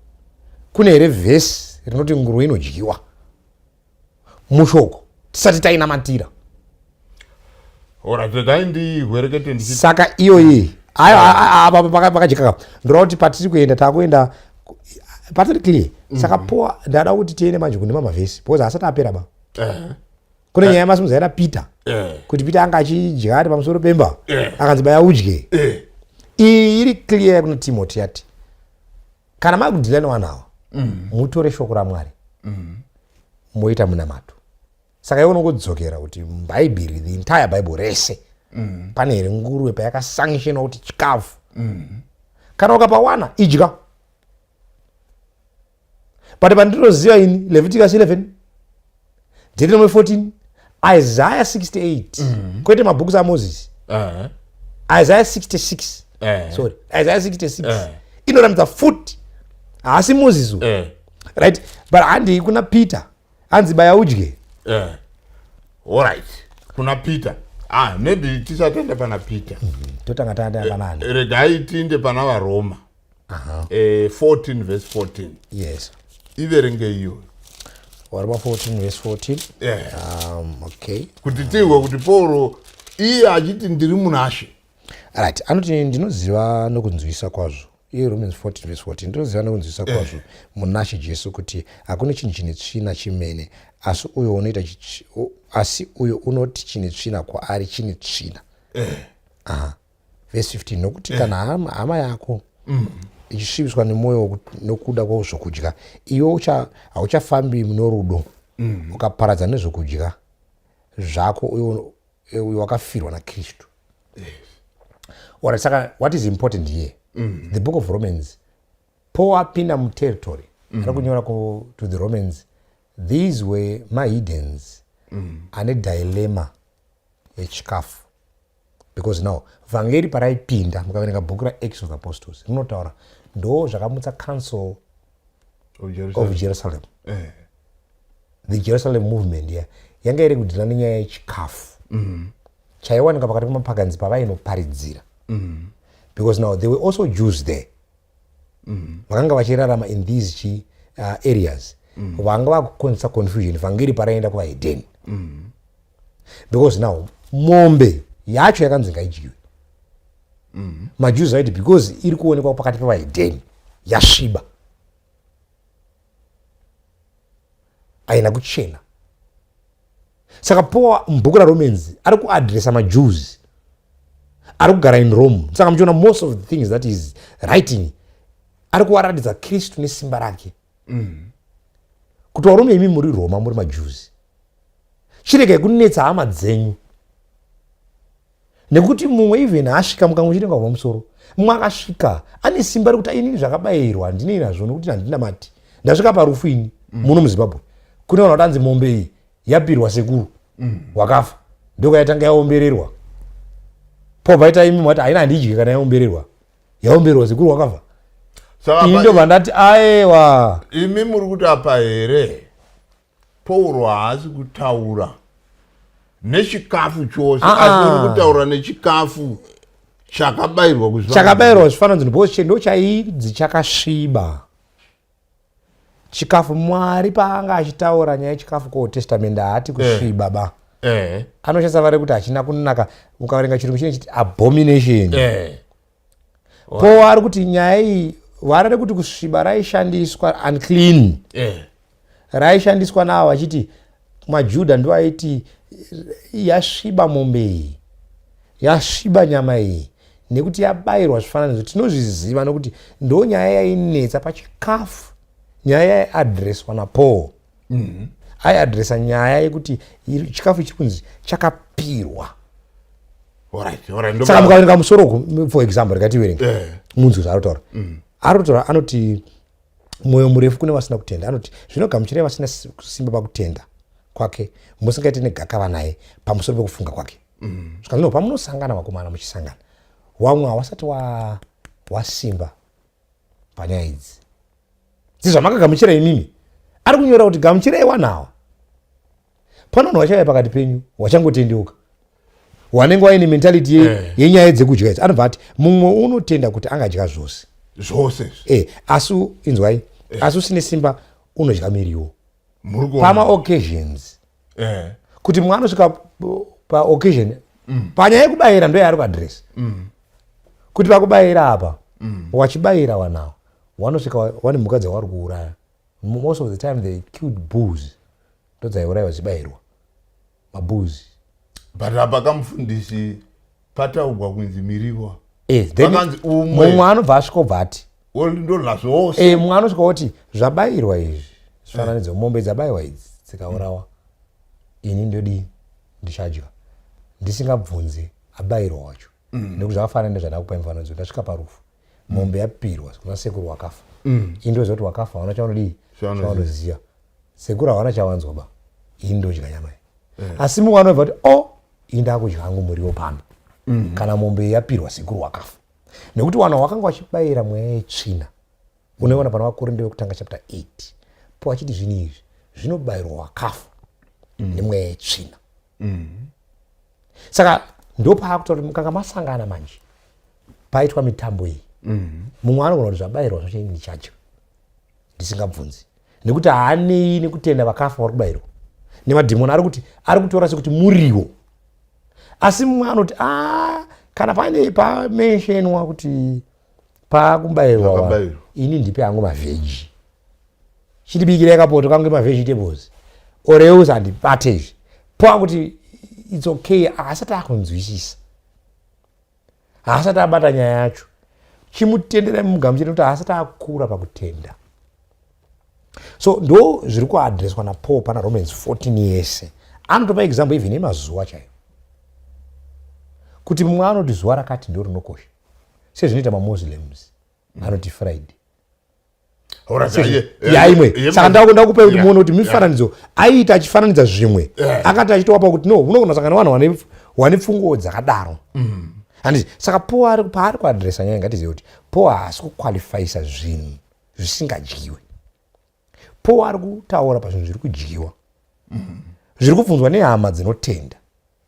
Kune here vhesi rinoti nguruve inodyiwa mushoko tisati tainamatira. Saka iyoyi pakajeka ndorava kuti patiri kuenda takuenda patiri clear. Saka po ndada kuti tiende manje kune mamavhesi because asati apera ba kune nyaya yamasimudza yana Peter kuti Peter anga achidya ari pamusoro pemba akanzi baya udye. Iyi iri clear kuna Timothy yati kana makudhila nevanhu ava mutore shoko raMwari moita munamato. Saka iwe unongodzokera kuti muBhaibheri the entire Bible rese pane here nguruve payakasanctiona kuti chikafu kana ukapawana idya. But pandinoziva ini Leviticus 11 Deuteronomy 14 Isaiah 68 kwete mabhuku aMoses Isaiah 66 sorry Isaiah 66 inoratidza futi haasi Moses right but handi kuna Peter hanzi baya udye. Alright kuna Peter maybe tisatenda pana Peter totanga tanda panani regai tinde pana vaRoma 14 verse 14 yes iverenge iyo waroma 14 verse 14 okay kuti tigwe kuti Paul iye achiti ndiri munashe. right anoti ndinoziva nokunzwisa kwazvo Romans 14:14 ndinoziva nekunzwisa kwazvo munaShe Jesu kuti hakuna chinhu chine tsvina chimene asi uyo unoti chine tsvina kwaari chine tsvina. Verse 15 nokuti kana hama yako ichisvibiswa nemwoyo nokuda kwezvokudya, iwe hauchafambi munorudo ukaparadza nezvokudya zvako uyo wakafirwa naKristu. Alright, saka what is important here? The book of Romans, Paul apinda muterritory ari kunyora to the Romans, these were maheathens ane dilemma yechikafu, because now vhangeri paraipinda mukaverenga bhuku raActs of the Apostles rinotaura ndo zvakamutsa council of Jerusalem. The Jerusalem movement yanga iri kudhila nenyaya yechikafu chaiwanika pakati pemapaganzi pavainoparidzira, because now there were also Jews there vakanga vachirarama in these areas vanga vakukonzesa confusion vhangeri paraenda kuvahedheni, because now mombe yacho yakanzi ngaidyiwe. maJews aiti because iri kuonekwa pakati pevahedheni yasviba haina kuchena. Saka Paul mubhuku raRomans ari kuadresa maJews ari kugara in Rome. Saka muchiona most of the things that is writing ari kuvaratidza Kristu nesimba rake, kuti varume imi muri Roma muri maJews, chiregai kunetsa hama dzenyu, nekuti mumwe even asvika mukamuchirenga kubva musoro, mumwe akasvika ane simba rekuti inini zvakabayirwa ndine nazvo nekuti handinamati ndasvika parufu ini muno muZimbabwe kune vanhu vatanzi mombe iyi yapirwa sekuru wakafa ndokaitanga yaombererwa. Paita imi mati haina handidyi kana yaombererwa sekuru wakafa. Ini ndobva ndati aiwa imi muri kuti apa here Pauro haasi kutaura nechikafu chose asi uri kutaura nechikafu chakabayirwa zvifananidzo because ndo chaidzi chakasviba chikafu. Mwari paanga achitaura nyaya yechikafu kuOld Testament haati kusviba ba, anoshandisa vari kuti hachina kunaka. Mukaverenga chirungu chine chiti abomination. Paul ari kuti nyaya iyi varare kuti kusviba raishandiswa unclean, raishandiswa navo vachiti maJudha ndo aiti yasviba mombe iyi, yasviba nyama iyi nekuti yabayirwa zvifananidzo. Tinozviziva nokuti ndo nyaya yainetsa pachikafu, nyaya yaiadreswa naPaul. Aiadresa nyaya yekuti chikafu ichi kunzi chakapirwa. Saka mukaverenga musoro for example rekativerenga munzwi zvaaritaura arikutaura anoti mwoyo murefu kune vasina kutenda. Anoti zvino gamuchirai vasina simba pakutenda kwake musingaite negakava naye pamusoro pekufunga kwake. Zvino pamunosangana vakomana muchisangana wamwe hawasati wasimba panyaya idzi dzizvamakagamuchira imimi, ari kunyora kuti gamuchirai wanawa. Pano vanhu vachauya pakati penyu vachangotendeuka wanenge waine mentality yenyaya dzekudya idzi, anobva ati mumwe unotenda kuti angadya zvose asi inzwai asi usine simba unodya miriwo pamaoccasions, kuti mumwe anosvika paoccasion panyaya yekubayira ndo yaari kuadresa, kuti pakubayira apa wachibayira wanawo wanosvika wane mhuka dzavari kuuraya. Most of the time they killed bulls, ndo dzaiurayiwa zibayirwa mabulls. But apa kamufundisi pataugwa kunzi miriwa mumwe anobva asvika obva ati ndonazvose mumwe anosvika oti zvabayirwa izvi zvifananidzo mombe dzabayirwa idzi dzikaurawa ini ndodii ndichadya ndisingabvunzi abayirwa wacho nekuti zvakafanana nezvandakupa mufananidzo. Ndasvika parufu mombe yapirwa kuna sekuru wakafa, indoziva kuti wakafa hauna chaunodii chaunoziva, sekuru hawana chawanzwa ba, ini ndodya nyama iyi. Asi mumwe anobva kuti ini ndakudya hangu muriwo pano kana mombe yapirwa sekuru wakafa, nekuti vanhu vakanga vachibayira mweya yetsvina. Unoona pana vakorinde vekutanga chapter 8 po achiti zvinhu izvi zvinobayirwa wakafa nemweya yetsvina. Saka ndo paakutaura kuti mukanga masangana manje paitwa mitambo iyi, mumwe anogona kuti zvabayirwa zvacho ini ndichadya ndisingabvunzi, nekuti haanei nekutenda vakafa vari kubayirwa nemadhimoni. Ari kutora sekuti muriwo, asi mumwe anoti kana pane pamenshenwa kuti pakubayirwa ini ndipe hangu mavheji chitibikire kapoto kangu mavegetables oreus handibate izvi poa kuti it's okay haasati akunzwisisa haasati abata nyaya yacho chimutendera mugamuchete kuti haasati akura pakutenda so ndo zviri kuadreswa napaul pana Romans 14 yese anotopa example even yemazuva chaiwo kuti mumwe anoti zuva rakati ndo rinokosha sezvinoita mamuslims anoti friday yaimwe saka ndakupa kuti muone kuti mifananidzo aiita achifananidza zvimwe akati achitowapa kuti no unogona sangana vanhu vane pfungo dzakadaro handiti saka paul paari kuadresa nyaya ngatizive kuti paul haasi kukwalifayisa zvinhu zvisingadyiwe paul ari kutaura pazvinhu zviri kudyiwa zviri kubvunzwa nehama dzinotenda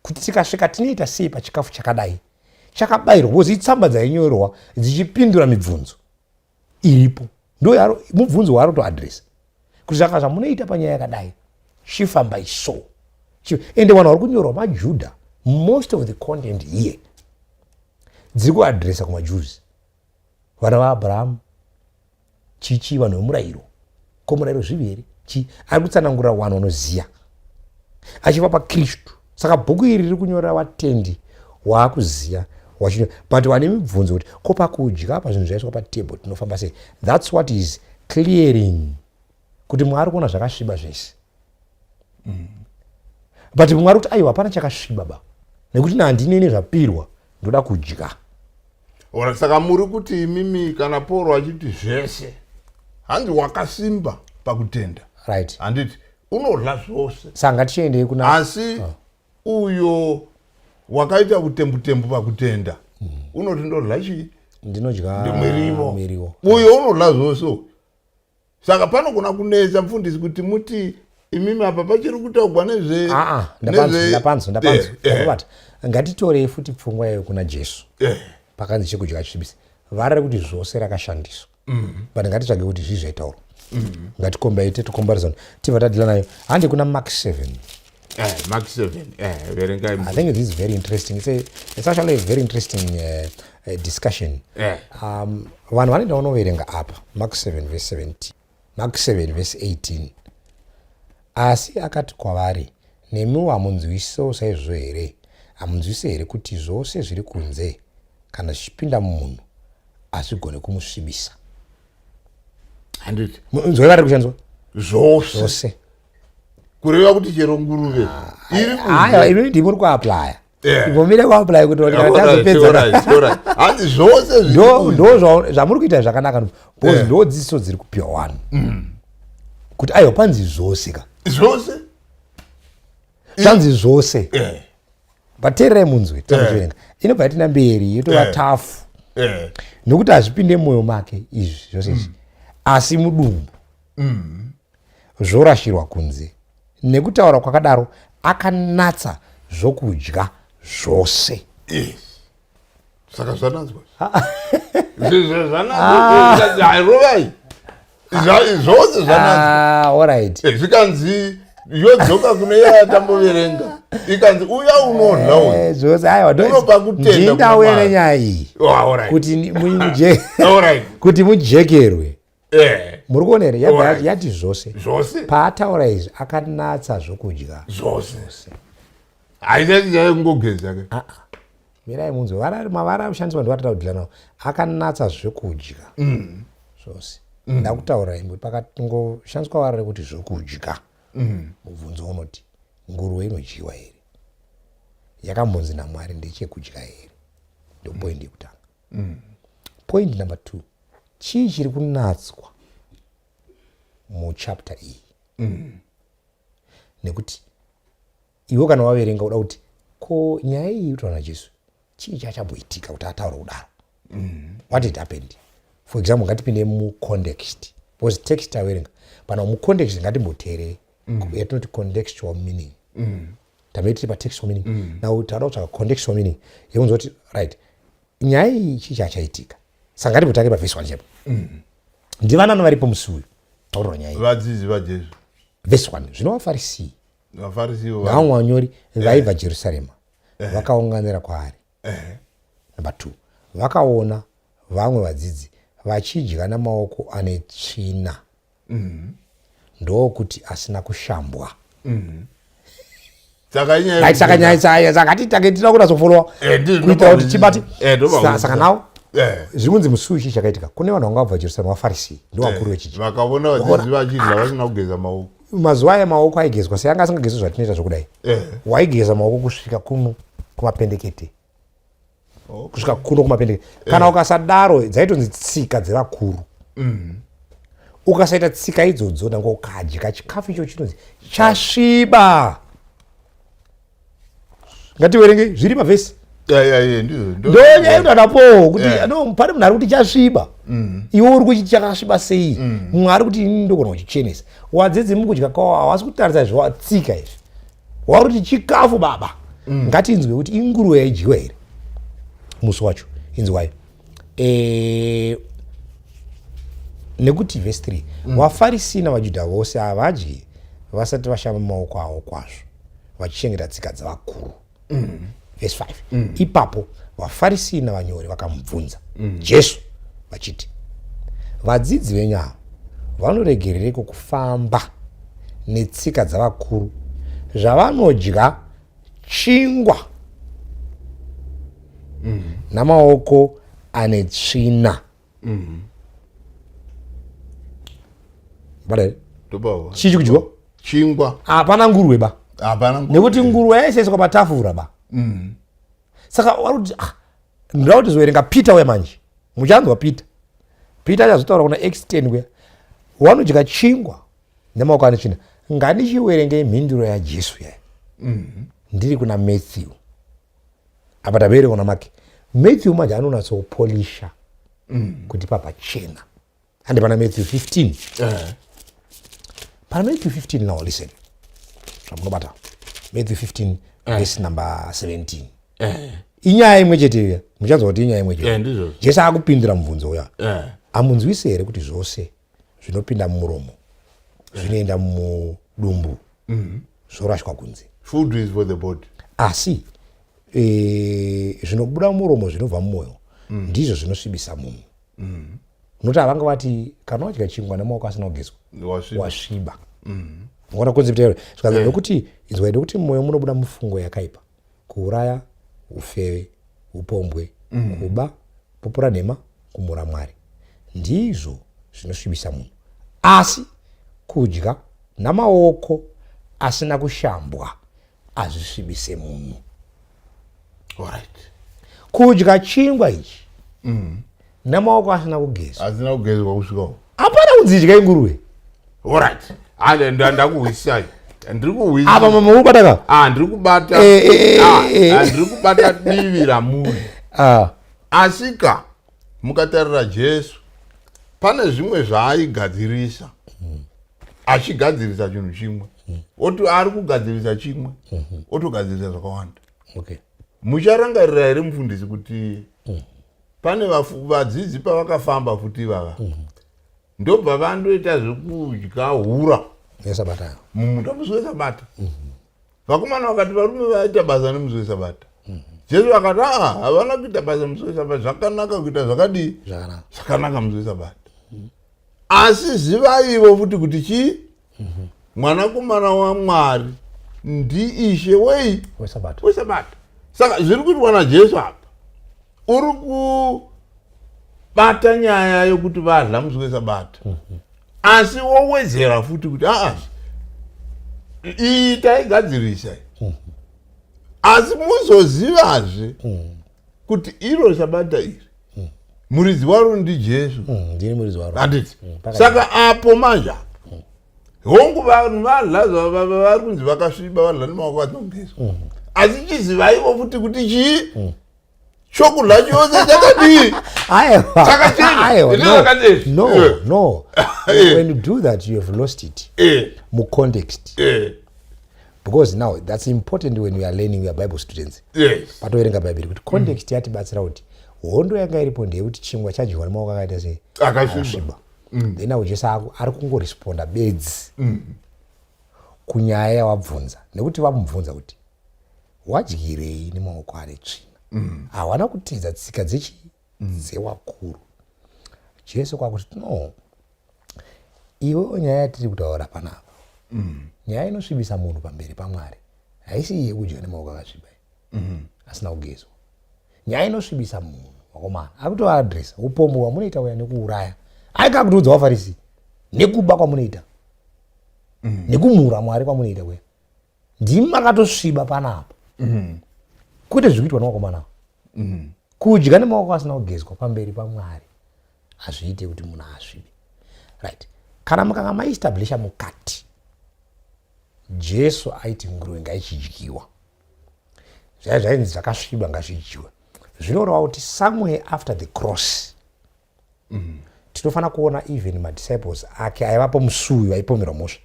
kuti tikasvika tinoita sei pachikafu chakadai chakabayirwa kozi itsamba dzainyorwa dzichipindura mibvunzo iripo ndo mubvunzo waari kutoadresa kuti zvaka zvamunoita panyaya yakadai chifambai so ende vanhu vari kunyorwa majudha most of the content here dziri kuadresa kumajews vana vaAbhurahamu chichi vanhu vemurayiro ko murayiro zviviri ari kutsanangurira vanhu vanoziya achiva pakristu saka bhuku iri riri kunyorera vatendi waakuziya but vane mibvunzo kuti ko pakudya pazvinhu zvaiswa patable tinofamba sei that's what is clearing kuti mumwe ari kuona zvakasviba zvese but mumwe ari kuti aiwa hapana chakasviba ba nekuti nandinene zvapirwa ndoda kudya saka muri kuti imimi kana Paul achiti zvese hanzi wakasimba pakutenda right handiti unorya zvose sanga tichiendei kuna asi uyo wakaita utembu pakutenda unoti ndorya chii ndinodya miriwo uyo unorya zvose saka panogona kunetsa mufundisi kuti muti imimi apa pachiri kutaugwa ndapanzwa ngatitorei futi pfungwa yayo kuna Jesu pakanzi chekudya chisvibisa varari kuti zvose rakashandiswa but ngatitsvage kuti zvizvaitauro ngatikombaite tokombarizana tibva tadhila nayo handi kuna Mark 7 Mark 7 verengai I think this is very interesting it's actually a very interesting discussion vanhu vanoenda vanoverenga apa Mark 7 verse 17 Mark 7 verse 18 asi akati kwavari nemiwo hamunzwisiwo saizvo here hamunzwisi here kuti zvose zviri kunze kana zvichipinda mumunhu hazvigone kumusvibisa handiti nzwe vari kushandiswa zvose kureva kuti chero nguruve iri ndimuri kuaplya ngomire kuaplya kuti tazopedza hanzi zvose ndo zvamuri kuita zvakanaka because ndo dzidziso dziri kupiwa vanhu kuti aiwa panzi zvose ka zvose zvanzi zvose bateererai munzwe tinoverenga inobva yatina mberi yotova tafu nokuti hazvipinde mumwoyo make izvi zvose izvi asi mudumbu zvorashirwa kunze nekutaura kwakadaro akanatsa zvokudya zvose saka zvananzwa zvananzwa zvose zvananzwa alright zvikanzi yodzoka kune yatamboverenga ikanzi uya unorya zvose aiwa unopa kutenda ndindauya nenyaya iyi kuti mujekerwe muri kuona here yati zvose paataura izvi akanatsa zvokudya zvose haisati yaingogeza mirai munzwe mavara kushandiswa ndivatata kudhila nawo akanatsa zvokudya zvose ndakutaura imwe pakatongoshandiswa varare kuti zvokudya mubvunzo unoti nguruve inodyiwa here yakambonzi naMwari ndechekudya here ndo point yekutanga point number 2 chii chiri kunatswa muchapter iyi nekuti iwe kana waverenga uda kuti ko nyaya iyi utaura naJesu chii chachamboitika kuti ataura kudaro what had happened for example ngatipinde mucontext because text awerenga pana mucontext ngatimboteerei yatinoti contextual meaning tamei tiri patextual meaning now taada kutsvaka contextual meaning yekunzwa kuti right nyaya iyi chii chachaitika saka ngatimbotange pavhesi 1 chepo ndivanani varipo musi uyu taurwa nyaya iyi vadzidzi vaJesu vhesi 1 zvino vafarisi navamwe vanyori vaibva Jerusarema vakaunganira kwaari number 2 vakaona vamwe vadzidzi vachidya namaoko ane tsvina ndokuti asina kushambwa. Saka ngatitange tida kunatsofollowa kuita kuti tibati saka nawo zvinonzi musi ichi chakaitika kune vanhu vanga vabva Jerusalema vaFarisi ndo vakuru vechichi vakaona vadzidzi vachidya vasina kugeza maoko. Mazuva aya maoko aigezwa seanga asingagezwi zvatinoita zvokudai. Waigeza maoko kusvika kuno kumapendekete kusvika kuno kumapendekete. Kana ukasadaro dzaitonzi tsika dzevakuru. Ukasaita tsika idzodzo nanga ukadya chikafu icho chinonzi chasviba. Ngativerenge zviri mavhesi ndonyaya po kuti pane munhu ari kuti chasviba iwe uri kuti chakasviba sei. Mumwe ari kuti ini ndogona kuchichenesa. Wadzidzi mukudya kwawo hawasi kutarisa zvatsika izvi wari kuti chikafu baba. Ngatinzwe kuti inguruve yaidyiwa here musi wacho. Inzwai nekuti vhesi 3 vaFarisi navaJudha vose havadyi vasati vashamba maoko avo kwazvo vachichengeta tsika dzavakuru. Vhesi 5 ipapo vaFarisi navanyori vakamubvunza Jesu vachiti, vadzidzi venyu ava vanoregerereko kufamba netsika dzavakuru zvavanodya chingwa namaoko ane tsvina. Chii kudyiwa? Chingwa. Hapana nguruve ba. Nekuti nguruve yaisaiswa patafura ba. Saka waruti ndira kuti zoverenga Peter wemanje. Muchanzwa Peter achazotaura kuna X10 kuya. Vanodya chingwa namaoko ane tsvina. Nganichiverenge mhinduro yaJesu yaya. Ndiri kuna Matthew. Apa tabereka kuna make. Matthew manje anonatsopolisha kuti papachena. Ande pana Matthew 15. Pana Matthew 15 now listen. Zvamunobata. Matthew 15 verse number 17. Inyaya imwe chete muchanzwa kuti inyaya imwe chete. Jesu akupindura mubvunzo uya. Amunzwise here kuti zvose zvinopinda mumuromo zvinoenda mudumbu zvorashwa kunze. Food is for the body. Asi zvinobuda mumuromo zvinobva mumwoyo ndizvo zvinosvibisa munhu. Noti havanga vati kana wadya chingwa namaoko asina kugezwa wasviba. Ngona konzepti yayo zvikanzi nokuti inzwai nokuti mumwoyo munobuda mifungo yakaipa, kuuraya, ufeve, upombwe, kuba, kupupura nhema, kumhura Mwari ndizvo zvinosvibisa munhu. Asi kudya namaoko asina kushambwa hazvisvibise munhu. Kudya chingwa ichi namaoko asina kugezwa kusvikawo hapana kunzidya inguruve. Ndakuhwisai. Apa mama ubata ndiri kubata divi ramunhu. Asika mukatarira Jesu pane zvimwe zvaaigadzirisa. Achigadzirisa chinhu chimwe oti ari kugadzirisa chimwe otogadzirisa zvakawanda. Mucharangarira here mufundisi kuti pane vadzidzi pavakafamba futi vava ndobva vandoita zvekudya hura mumunda musi weSabata. Vakomana vakati varume vaita basa nemusi weSabata. Jesu akati havana kuita basa musi weSabata, zvakanaka kuita zvakadii zvakanaka musi weSabata. Asi zivaivo futi kuti chii mwanakomana waMwari ndiishe wei weSabata. Saka zviri kuitwa naJesu apa uri kubata nyaya yokuti vadla musi weSabata asi wowedzera futi kuti iyi taigadzirisa asi muzozivazve kuti iro Sabata iri muridzi waro ndiJesu. Handiti? Saka apo manje hongu vanhu vadla vari kunzi vakasviba vadla nemaoko asina kugezwa. Asi chizivaivo futi kuti chii chokudya chose chakadii No. When you do that you have lost it. Mu context. Because now that's important when we are learning, we are Bible students. Patoverenga Bible kuti context yatibatsira kuti hondo yanga iripo ndeyekuti chingwa chadyiwa nemaoko akaita sei akasviba. Then now Jesu ari kungoresponda bedzi kunyaya yavabvunza nekuti vamubvunza kuti wadyirei nemaoko ane tsvina. Hawana kutedza tsika dzewakuru. Jesu kwakuti no, iwe nyaya yatiri kutaura panapa, nyaya inosvibisa munhu pamberi paMwari haisi yekudya nemaoko akasviba asina kugezwa. Nyaya inosvibisa munhu wakomana akutoadresa upombo hwamunoita uya nekuuraya, aikakutiudza vaFarisi nekuba kwamunoita nekumhura Mwari kwamunoita kuya, ndimi makatosviba panapa. Kwete zvikuitwa nevakomana kudya nemaoko asina kugezwa pamberi paMwari hazviite kuti munhu asvibe. Right. Kana mukanga maestablisha mukati Jesu aiti nguruve ngaichidyiwa, zvainzi zvakasviba ngazvidyiwe, zvinoreva kuti somewhere after the cross tinofanira kuona even madisciples ake aivapo musuwi vaipomera mhosva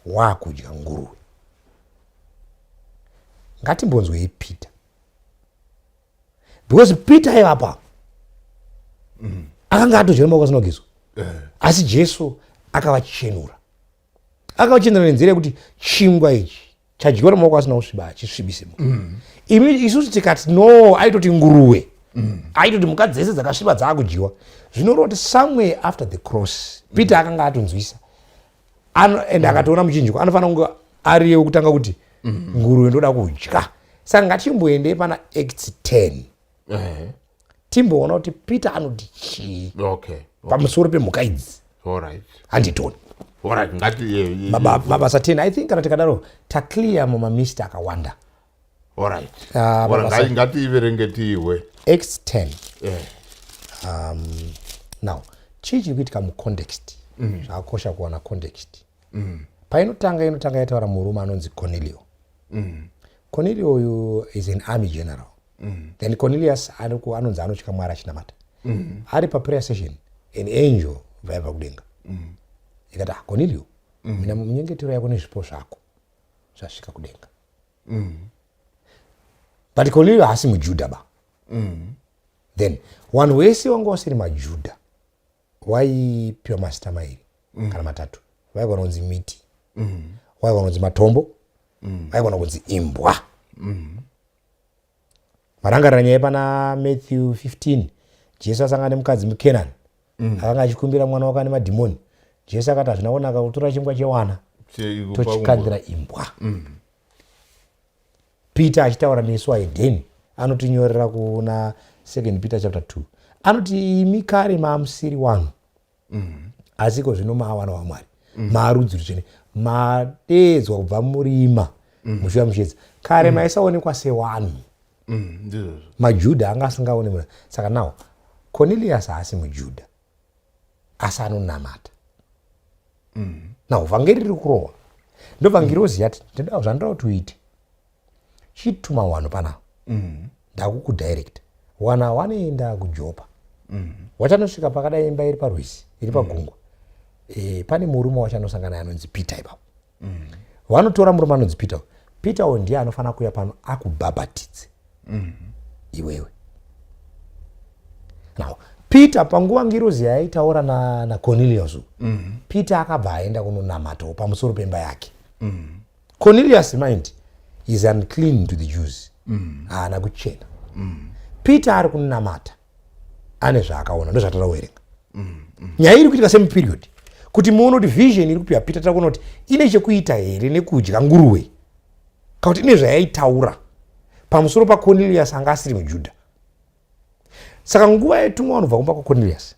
wakudya nguruve. Ngatimbonzwei Peter, because Peter aivapa akanga atodya nemaoko asina kugezwa, asi Jesu akavachenura nenzira yekuti chingwa ichi chadyiwa nemaoko asina kusviba achisvibise munhu. Imi isusu tikati no, aitoti nguruve, aitoti mhuka dzese dzakasviba dzaakudyiwa. Zvinoreva kuti somewhere after the cross Peter akanga atonzwisa and akatoona muchinjikwa anofanira kunge ari yekutanga kuti nguruve ndoda kudya. Saka ngatimboendei pana Acts 10 timboona kuti Peter anoti chii pamusoro pemhuka idzi. Handitoni mabasa 10 I think kana tikadaro takliya mumamista akawanda. ngatiiverengetiwe Acts 10 now chii chiri kuitika mucontext, zvakakosha kuwana context. Painotanga yataura murume anonzi Cornelio. Cornelio uyu is an army general. Then Cornelius anonzi anotya Mwari achinamata. Ari paprayer session an angel vaibva kudenga ikati Cornelio, mina munyengetero yako nezvipo zvako zvasvika kudenga. But Cornelio haasi muJudha ba. Then vanhu vese vanga vasiri maJudha waipiwa mazita mairi kana matatu. Vaigona kunzi miti, vaigona kunzi matombo, vaigona kunzi imbwa. Marangarira nyaya pana Matthew 15 Jesu asangana nemukadzi muKenani akanga achikumbira mwana wake ane madhimoni. Jesu akati hazvina kunaka kutora chingwa chewana tochikandira imbwa. Peter achitaura nesu aedheni anotinyorera kuna 2 Peter chapter 2 anoti imi kare maamusiri wanhu asiko zvino maavana vaMwari marudzi rutsvene madeedzwa kubva murima mushuva mushedza kare maisaonekwa sewanhu. maJudha anga asingaone munhu. Saka nawo Cornelius haasi muJudha asi anonamata. Nawo vhangeri riri kurova ndovhangirozi yati ndinoda zvandoda kuti uite chituma wanhu panapa ndakukudirecta wana wanoenda kuJopa. Wachanosvika pakadai imba iri parwizi iri pagungwa, pane murume wachanosangana naye anonzi Peter ipapo. Vanotora murume anonzi Peter. Peter uyu ndiye anofanira kuuya pano akubhabhatidze iwewe. Now Peter panguva ngirozi yaitaura na Cornelius, Peter akabva aenda kunonamatawo pamusoro pemba yake. Cornelius mind is unclean to the Jews, haana kuchena. Peter ari kunamata ane zvaakaona ndozvatara kuverenga. Nyaya iri kuitika semuperiod kuti muone kuti vision iri kupiwa Peter takuona kuti ine chekuita here nekudya nguruve kana kuti ine zvayaitaura pamusoro paCornelius anga asiri muJudha. Saka nguva yatumwa vanhu kubva kumba kwaCornelius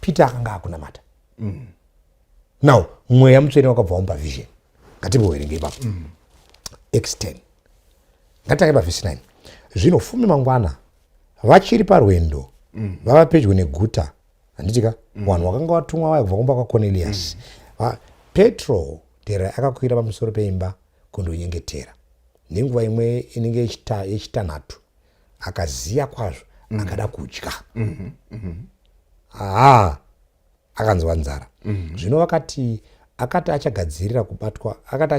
Peter akanga akunamata. Now mweya mutsvene wakabva wamupa vision. Ngatimboverenge ipapo Acts 10 ngatitange pavhesi 9. Zvino fume mangwana vachiri parwendo vava pedyo neguta handitika vanhu vakanga vatumwa vaya kubva kumba kwaCornelius. Petro tera akakwira pamusoro peimba kundonyengetera. Nenguva imwe inenge yechitanhatu akaziya kwazvo akada kudya. Akanzwa nzara. Zvino akati achagadzirira kubatwa, akati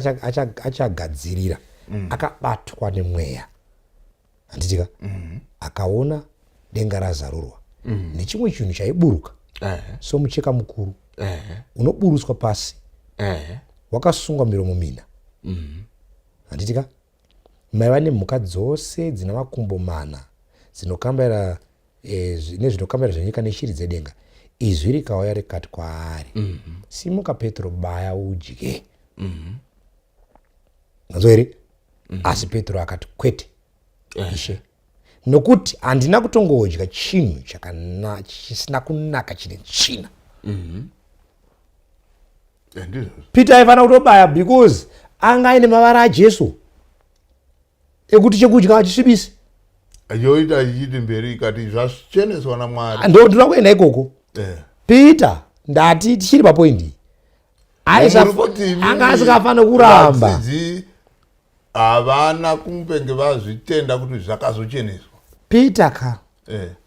achagadzirira akabatwa nemweya handitika akaona denga razarurwa nechimwe chinhu chaiburuka somucheka mukuru unoburuswa pasi wakasungwa miromo mina handitika maiva nemhuka dzose dzina makumbo mana nezvinokambaira zvenyika neshiri dzedenga. izwi rikauya rikati kwaari, simuka Petro, baya udye. Mwanzo here? Asi Petro akati kwete Ishe, nokuti handina kutongodya chinhu chisina kunaka chine tsvina. Peter aifana kutobaya because anga aine mavara aJesu ekuti chekudya hachisvibisi. yoita ichiti mberi ikati zvazvicheneswa naMwari. Ndo ndinoda kuenda ikoko. Peter ndati tichiri papoindi anga asingafane kuramba. Vadzidzi havana kumbenge vazvitenda kuti zvakazocheneswa. Peter ka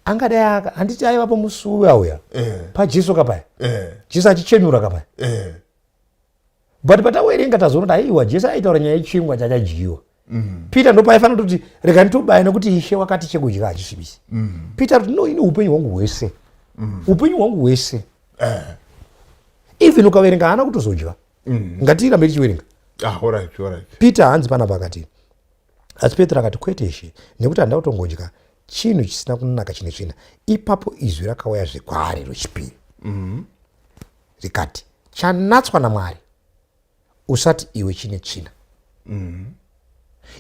angadai handiti aiva pamusuwe auya paJesu kapaya, Jesu achichenura kapaya. But patawerenga tazoona aiwa Jesu aitaura nyaya yechingwa chachadyiwa. Peter ndo paifana kuti rega nditobaya nekuti Ishe wakati chekudya hachisvibisi. Peter kuti no, ini upenyu hwangu hwese, upenyu hwangu hwese. Even ukaverenga hana kutozodya. Ngatirambe tichiverenga. Alright. Peter hanzi pana pakati, asi Petro akati kwete Ishe, nekuti handida kutongodya chinhu chisina kunaka chine tsvina. Ipapo izwi rakauya zvekwari rechipiri, rikati, chanatswa naMwari usati iwe chine tsvina.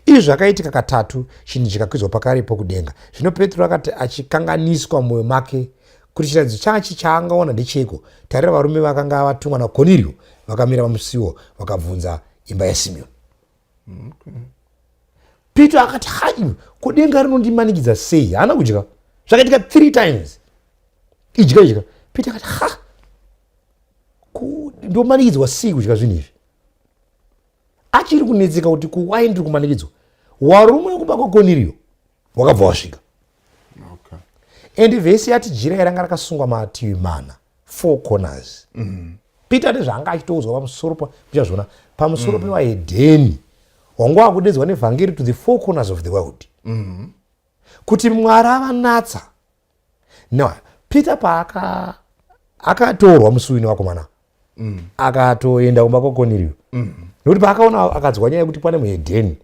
Izvi zvakaitika katatu, chinhu chikakwidzwa pakarepo kudenga. Zvino Petro akati achikanganiswa mumwoyo make kuti chiratidzo chachi chaangaona ndecheko, tarira varume vakanga vatumwa naKornelio vakamira pamusuo vakabvunza imba yaSimeoni. Petro akati hai, kudenga rinondimanikidza sei? Hana kudya. Zvakaitika 3 times. Idya. Petro akati ha, ndomanikidzwa sei kudya zvinhu izvi? Achiri kunetseka kuti kuwai ndiri kumanikidzwa, warume wekuba kwaKornelio wakabva wasvika. And vhesi yati jira iranga rakasungwa mativi mana, 4 corners. Peter ndezvaanga achitoudzwa pamusoro muchazviona pamusoro pevahedheni wangu wakudedzwa nevhangeri to the 4 corners of the world, kuti Mwari avanatsa. No, Peter akatorwa musuwini wakomana, akatoenda kumba kwaKornelio, nokuti paakaona akadzwa nyaya yekuti pane muhedheni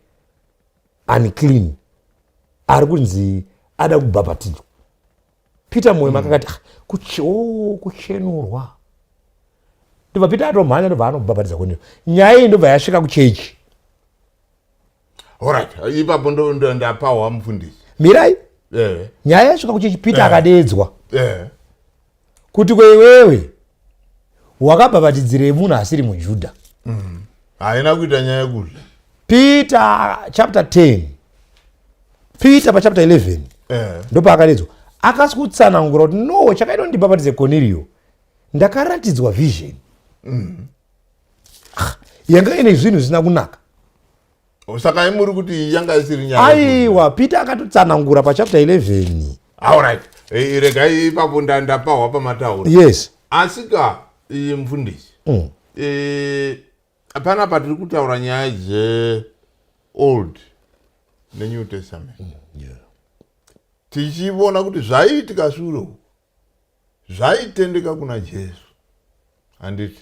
unclean ari kunzi ada kubhabhatidzwa. Peter mwoyo makakati kuchenurwa. Ndobva Peter atomhanya ndobva anobhabhatidza Kornelio. Nyaya iyi ndobva yasvika kuchechi. Alright, ipapo ndapahwa mufundisi. Mirai? Nyaya yasvika kuchechi, Peter akadedzwa. Kuti kweiwewe wakabhabhatidzirei munhu asiri muJudha? Haina kuita nyaya yekudya. Peter chapter 10. Peter pachapter 11. Ndopa akadedzwa. Akasi kutsanangura kuti no, chakaita ndibhabhatidze Kornelio, ndakaratidzwa vision. Yanga ine zvinhu zvisina kunaka. Saka imuri kuti yanga isiri nyaya. Aiwa, Peter akatotsanangura pachapter 11. Alright, regai ipapo ndapahwa pamatauro. Yes. Asika mufundisi. Panapa tiri kutaura nyaya dzeOld neNew Testament. Tichiona kuti zvaiitika shure zvaitendeka kuna Jesu. Handiti?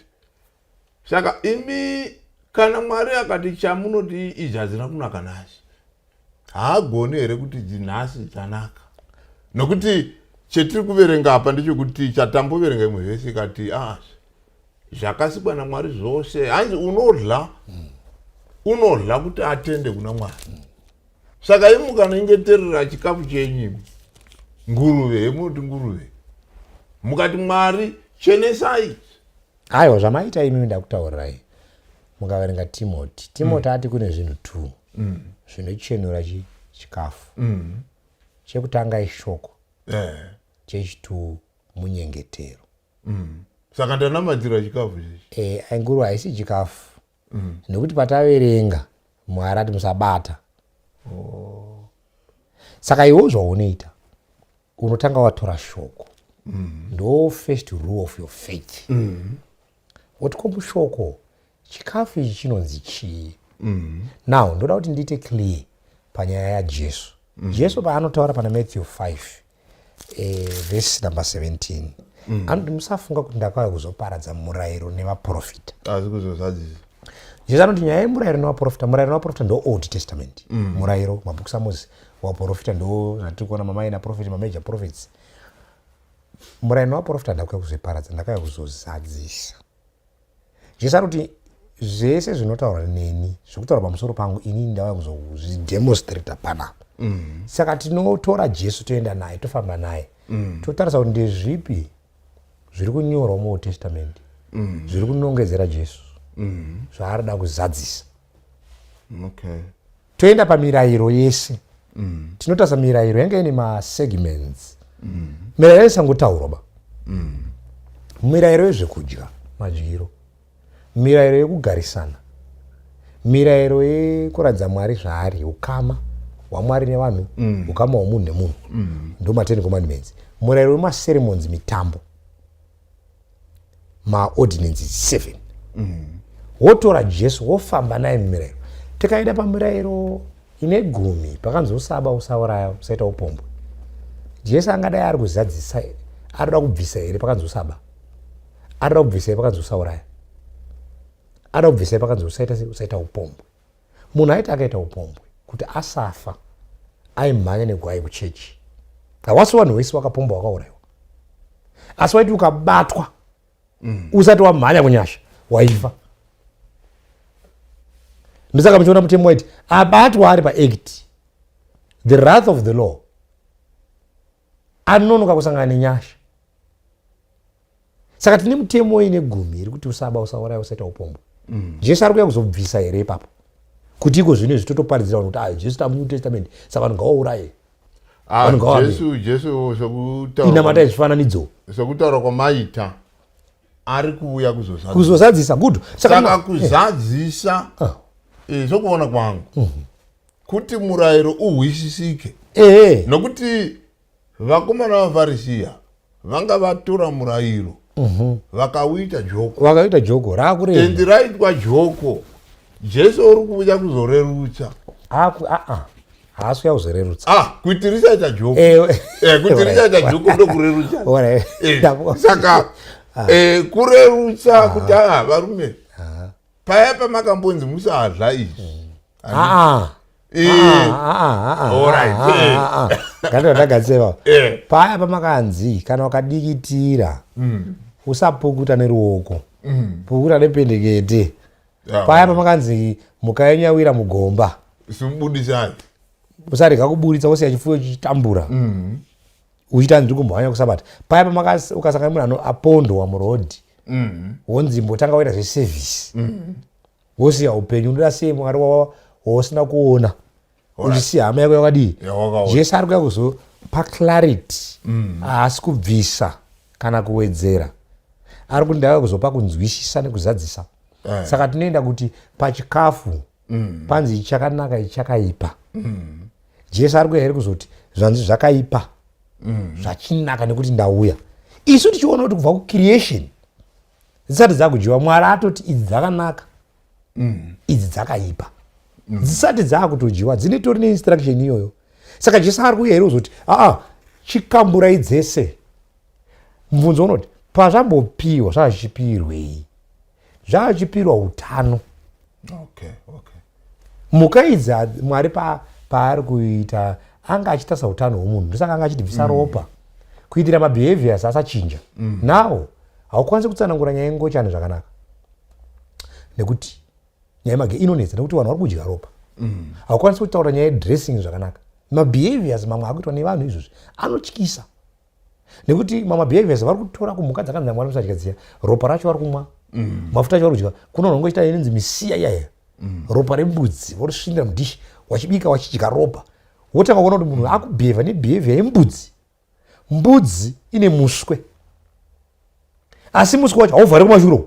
Saka imi kana Mwari akati chamunoti izvi hazina kunaka nhasi, haagoni here kuti nhasi chanaka? Nokuti chetiri kuverenga apa ndechekuti chatamboverenga imwe vhesi ikati zvakasikwa naMwari zvose, hanzi unodla kuti atende kuna Mwari. Saka imi mukanengeterera chikafu chenyu, nguruve, hemunoti nguruve, mukati Mwari chenesai. Aiwa, zvamaita imi ndakutaurirai. Mukaverenga Timoti ati kune zvinhu 2 zvinochenura chikafu. Chekutanga ishoko, chechitu munyengetero. Saka ndanamatira chikafu ichi. Nguruve haisi chikafu. Nekuti pataverenga Mwari ati musabata. Saka iwo zvaunoita unotanga watora shoko. Ndo first rule of your faith. Wotiko mushoko chikafu ichi chinonzi chii? Now ndoda kuti ndiite clear panyaya yaJesu. Jesu paanotaura pana Matthew 5 verse number 17, anoti musafunga kuti ndakauya kuzoparadza murayiro nevaprofita. Asi kuzozadzisa. Jesu anoti nyaya yemurayiro nevaprofita, murayiro nevaprofita ndo Old Testament. Murayiro, mabhuku saMozisi. Waprofita ndo natiri kuona mamaina prophet, major prophets. muraini waprofita ndakauya kuzviparadza, ndakauya kuzozadzisa. Jesu ari kuti zvese zvinotaurwa neni, zvekutaura pamusoro pangu, inini ndauya kuzozvidemonstrata panapa. Saka tinotora Jesu toenda naye, tofamba naye, totarisa kuti ndezvipi zviri kunyorwa muOld Testament zviri kunongedzera Jesu, zvaarida kuzadzisa. Toenda pamirayiro yese, tinotarisa mirayiro yange ine masegments. Mirayiro isangotaurwa ba, mirayiro yezvekudya, madyiro, mirayiro yekugarisana, mirayiro yekuradza Mwari zvaari, ukama hwaMwari nevanhu, ukama hwomunhu nemunhu, ndo ma10 commandments. Murayiro wemaceremonies, mitambo, maordinances 7. Wotora Jesu wofamba naye mumirayiro. Tikaenda pamirayiro ine 10 pakanzi usaba, usauraya, usaita upombwe. Jesu angadai ari kuzadzisa, arida kubvisa here pakanzi usaba, arida kubvisa here pakanzi usauraya, arida kubvisa here pakanzi usaita upombwe. Munhu aiti akaita upombwe kuti asafa aimhanya negwai kuchechi, hawasi wanhu wese wakapombwa wakaurayiwa, asi waiti ukabatwa usati wamhanya kunyasha waifa. Ndosaka muchiona mutemo waiti abatwa ari paact, the wrath of the law, anonoka kusangana nenyasha. Saka tine mutemo ine 10 iri kuti usaba, usauraya, usaita upombwe. Jesu ari kuya kuzobvisa here ipapo, kuti iko zvino zvitotoparidzira vanhu kuti Jesu tamuNew Testament, saka vanhu ngawauraye. Jesu inamata zvifananidzo, sokutaura kwamaita ari kuuya kuzozadzisa. Good. Saka kuzadzisa sokuona kwangu kuti murayiro uhwisisike, nokuti vakomana vaFarisiya vanga vatora murayiro vakauita joko, endi raitwa joko. Jesu uri kuuya kuzorerutsa, haasi kuya kuzorerutsa, kuti risaita joko, kuti risaita joko ndokurerutsa. Saka kurerutsa kuti varume paya pamakambonzi musadla izvi, ngandodagatseva paya pamakanzi kana wakadikitira usapukuta neruoko, pukuta nependekete. Paya pamakanzi mukanyawira mugomba simbudisai, usarega kuburitsa wose achifuyo chitambura uchita ndiri kumhanya kusabata. Paya pamakasi ukasangana munhu apondwa murodhi wonzi mbotanga waita zveservice, wosiya upenyu, unoda sei Mwari wawasina kuona uchisiya hama yako yakadii. Jesu ari kuya kuzopa clarity, haasi kubvisa kana kuwedzera, ari kuti ndauya kuzopa kunzwisisa nekuzadzisa. Saka tinoenda kuti pachikafu panzi ichakanaka ichakaipa. Jesu ari kuya here kuzoti zvanzi zvakaipa zvachinaka nekuti ndauya. Isu tichiona kuti kubva kucreation dzisati dzakudyiwa, Mwari atoti idzi dzakanaka, idzi dzakaipa, dzisati dzakutodyiwa, dzine tori neinstruction iyoyo. Saka Jesu ari kuya here kuzoti chikamburai dzese. Mubvunzo unoti pazvambopiwa zvazvichipirwei? Zvachipirwa utano. Mhuka idzi Mwari paari kuita anga achitarisa utano hwomunhu, ndosaka anga achitibvisa ropa kuitira mabehaviors asachinja. Nawo haukwanisi kutsanangura nyaya yengochani zvakanaka, nekuti nyaya yemage inonetsa, nekuti vanhu vari kudya ropa. Haukwanisi kutaura nyaya yedressing zvakanaka. Mabehaviors mamwe akuitwa nevanhu izvozvi anotyisa, nekuti mamabehaviors vari kutora kumhuka dzakanzi Mwari musatya dziya, ropa racho vari kumwa, mafuta acho vari kudya. Kuna vanhu vangoita inonzi misiya iyaya, ropa rembudzi vorisvindira mudhishi, wachibika wachidya ropa. Wotanga kuona kuti munhu akubhevha nebehavior yembudzi. Mbudzi ine muswe, asi muswe wacho hauvhari kumashure,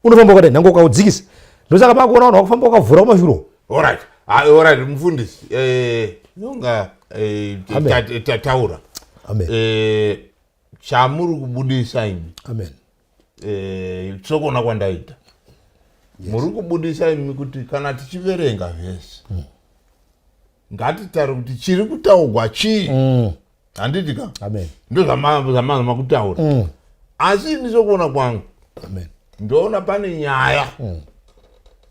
unofamba wakadai nhange ukaudzikisa. Ndosaka pakuona vanhu vakufamba wakavhura kumashure. Alright, mufundisi, nonga taura chamuri kubudisa imi, tsokuona kwandaita, muri kubudisa imi kuti kana tichiverenga vhesi ngatitaure kuti chiri kutaurwa chii. Handitika ndo zvamazama kutaura, asi ndisokuona kwangu ndoona pane nyaya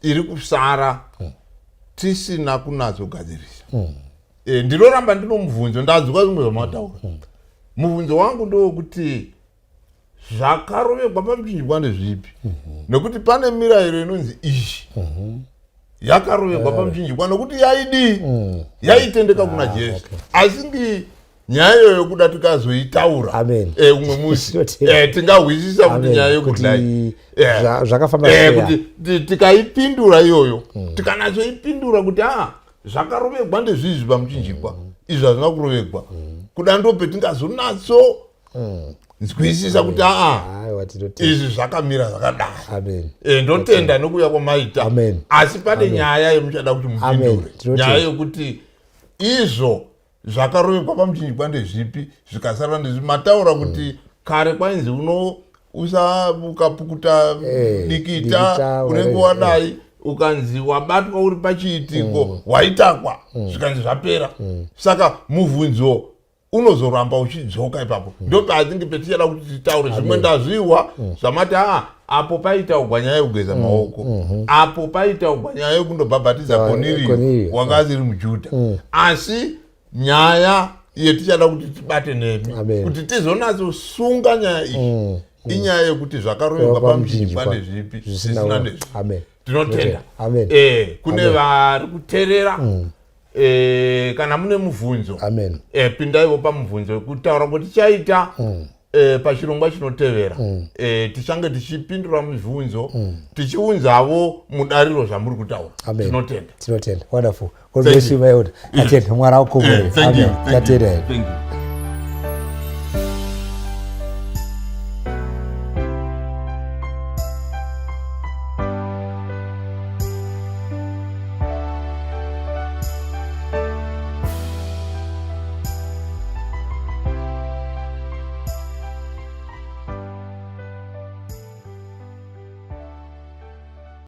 iri kusara tisina kunatsogadzirisa. Ndinoramba ndinomubvunzo, ndadzwa zvimwe zvamataura, mubvunzo wangu ndowekuti zvakarovekwa pamuchinjikwa ndezvipi? Nekuti pane mirayiro inonzi izvi yakarovekwa pamuchinjikwa nokuti yaidi yaitendeka kuna Jesu. Asingi nyaya iyoyo kuda tikazoitaura umwe musi tingahwisisa kuti nyaya yokudai zvakafamba kuti tikaipindura iyoyo tikanazoipindura kuti zvakarovekwa ndezvizvi pamuchinjikwa, izvi hazvina kurovekwa, kuda ndo petingazonatso nzwisisa kuti izvi zvakamira zvakadai, ndotenda nokuuya kwamaita. Asi pane nyaya yemuchada kuti mupindure, nyaya yokuti izvo zvakarovekwa pamuchinjikwa ndezvipi, zvikasara ndezvipi. Mataura kuti kare kwainzi ukapukuta dikita unenge wadai, ukanzi wabatwa uri pachiitiko waitakwa, zvikanzi zvapera. Saka mubvunzo unozoramba uchidzoka ipapo. Ndo patinge petichada kuti titaure zvimwe ndazviwa zvamati apo paitaugwa nyaya yekugeza maoko, apo paitaugwa nyaya yekundobhabhatidza Koniriyo wanga asiri muJudha. Asi nyaya yetichada kuti tibate nemi kuti tizonatsosunga nyaya iyi inyaya yekuti zvakarovekwa pamuchinjikwa ndezvipi, zvisina ndezvipi. Tinotenda kune vari kuteerera, kana mune mubvunzo pindaiwo pamubvunzo kutaura kuti tichaita pachirongwa chinotevera tichange tichipindura mibvunzo tichiunzavo mudariro zvamuri kutaura. Tinotenda. Wonderful. God bless you, my Lord. Atenda mwara ukomere. Thank you.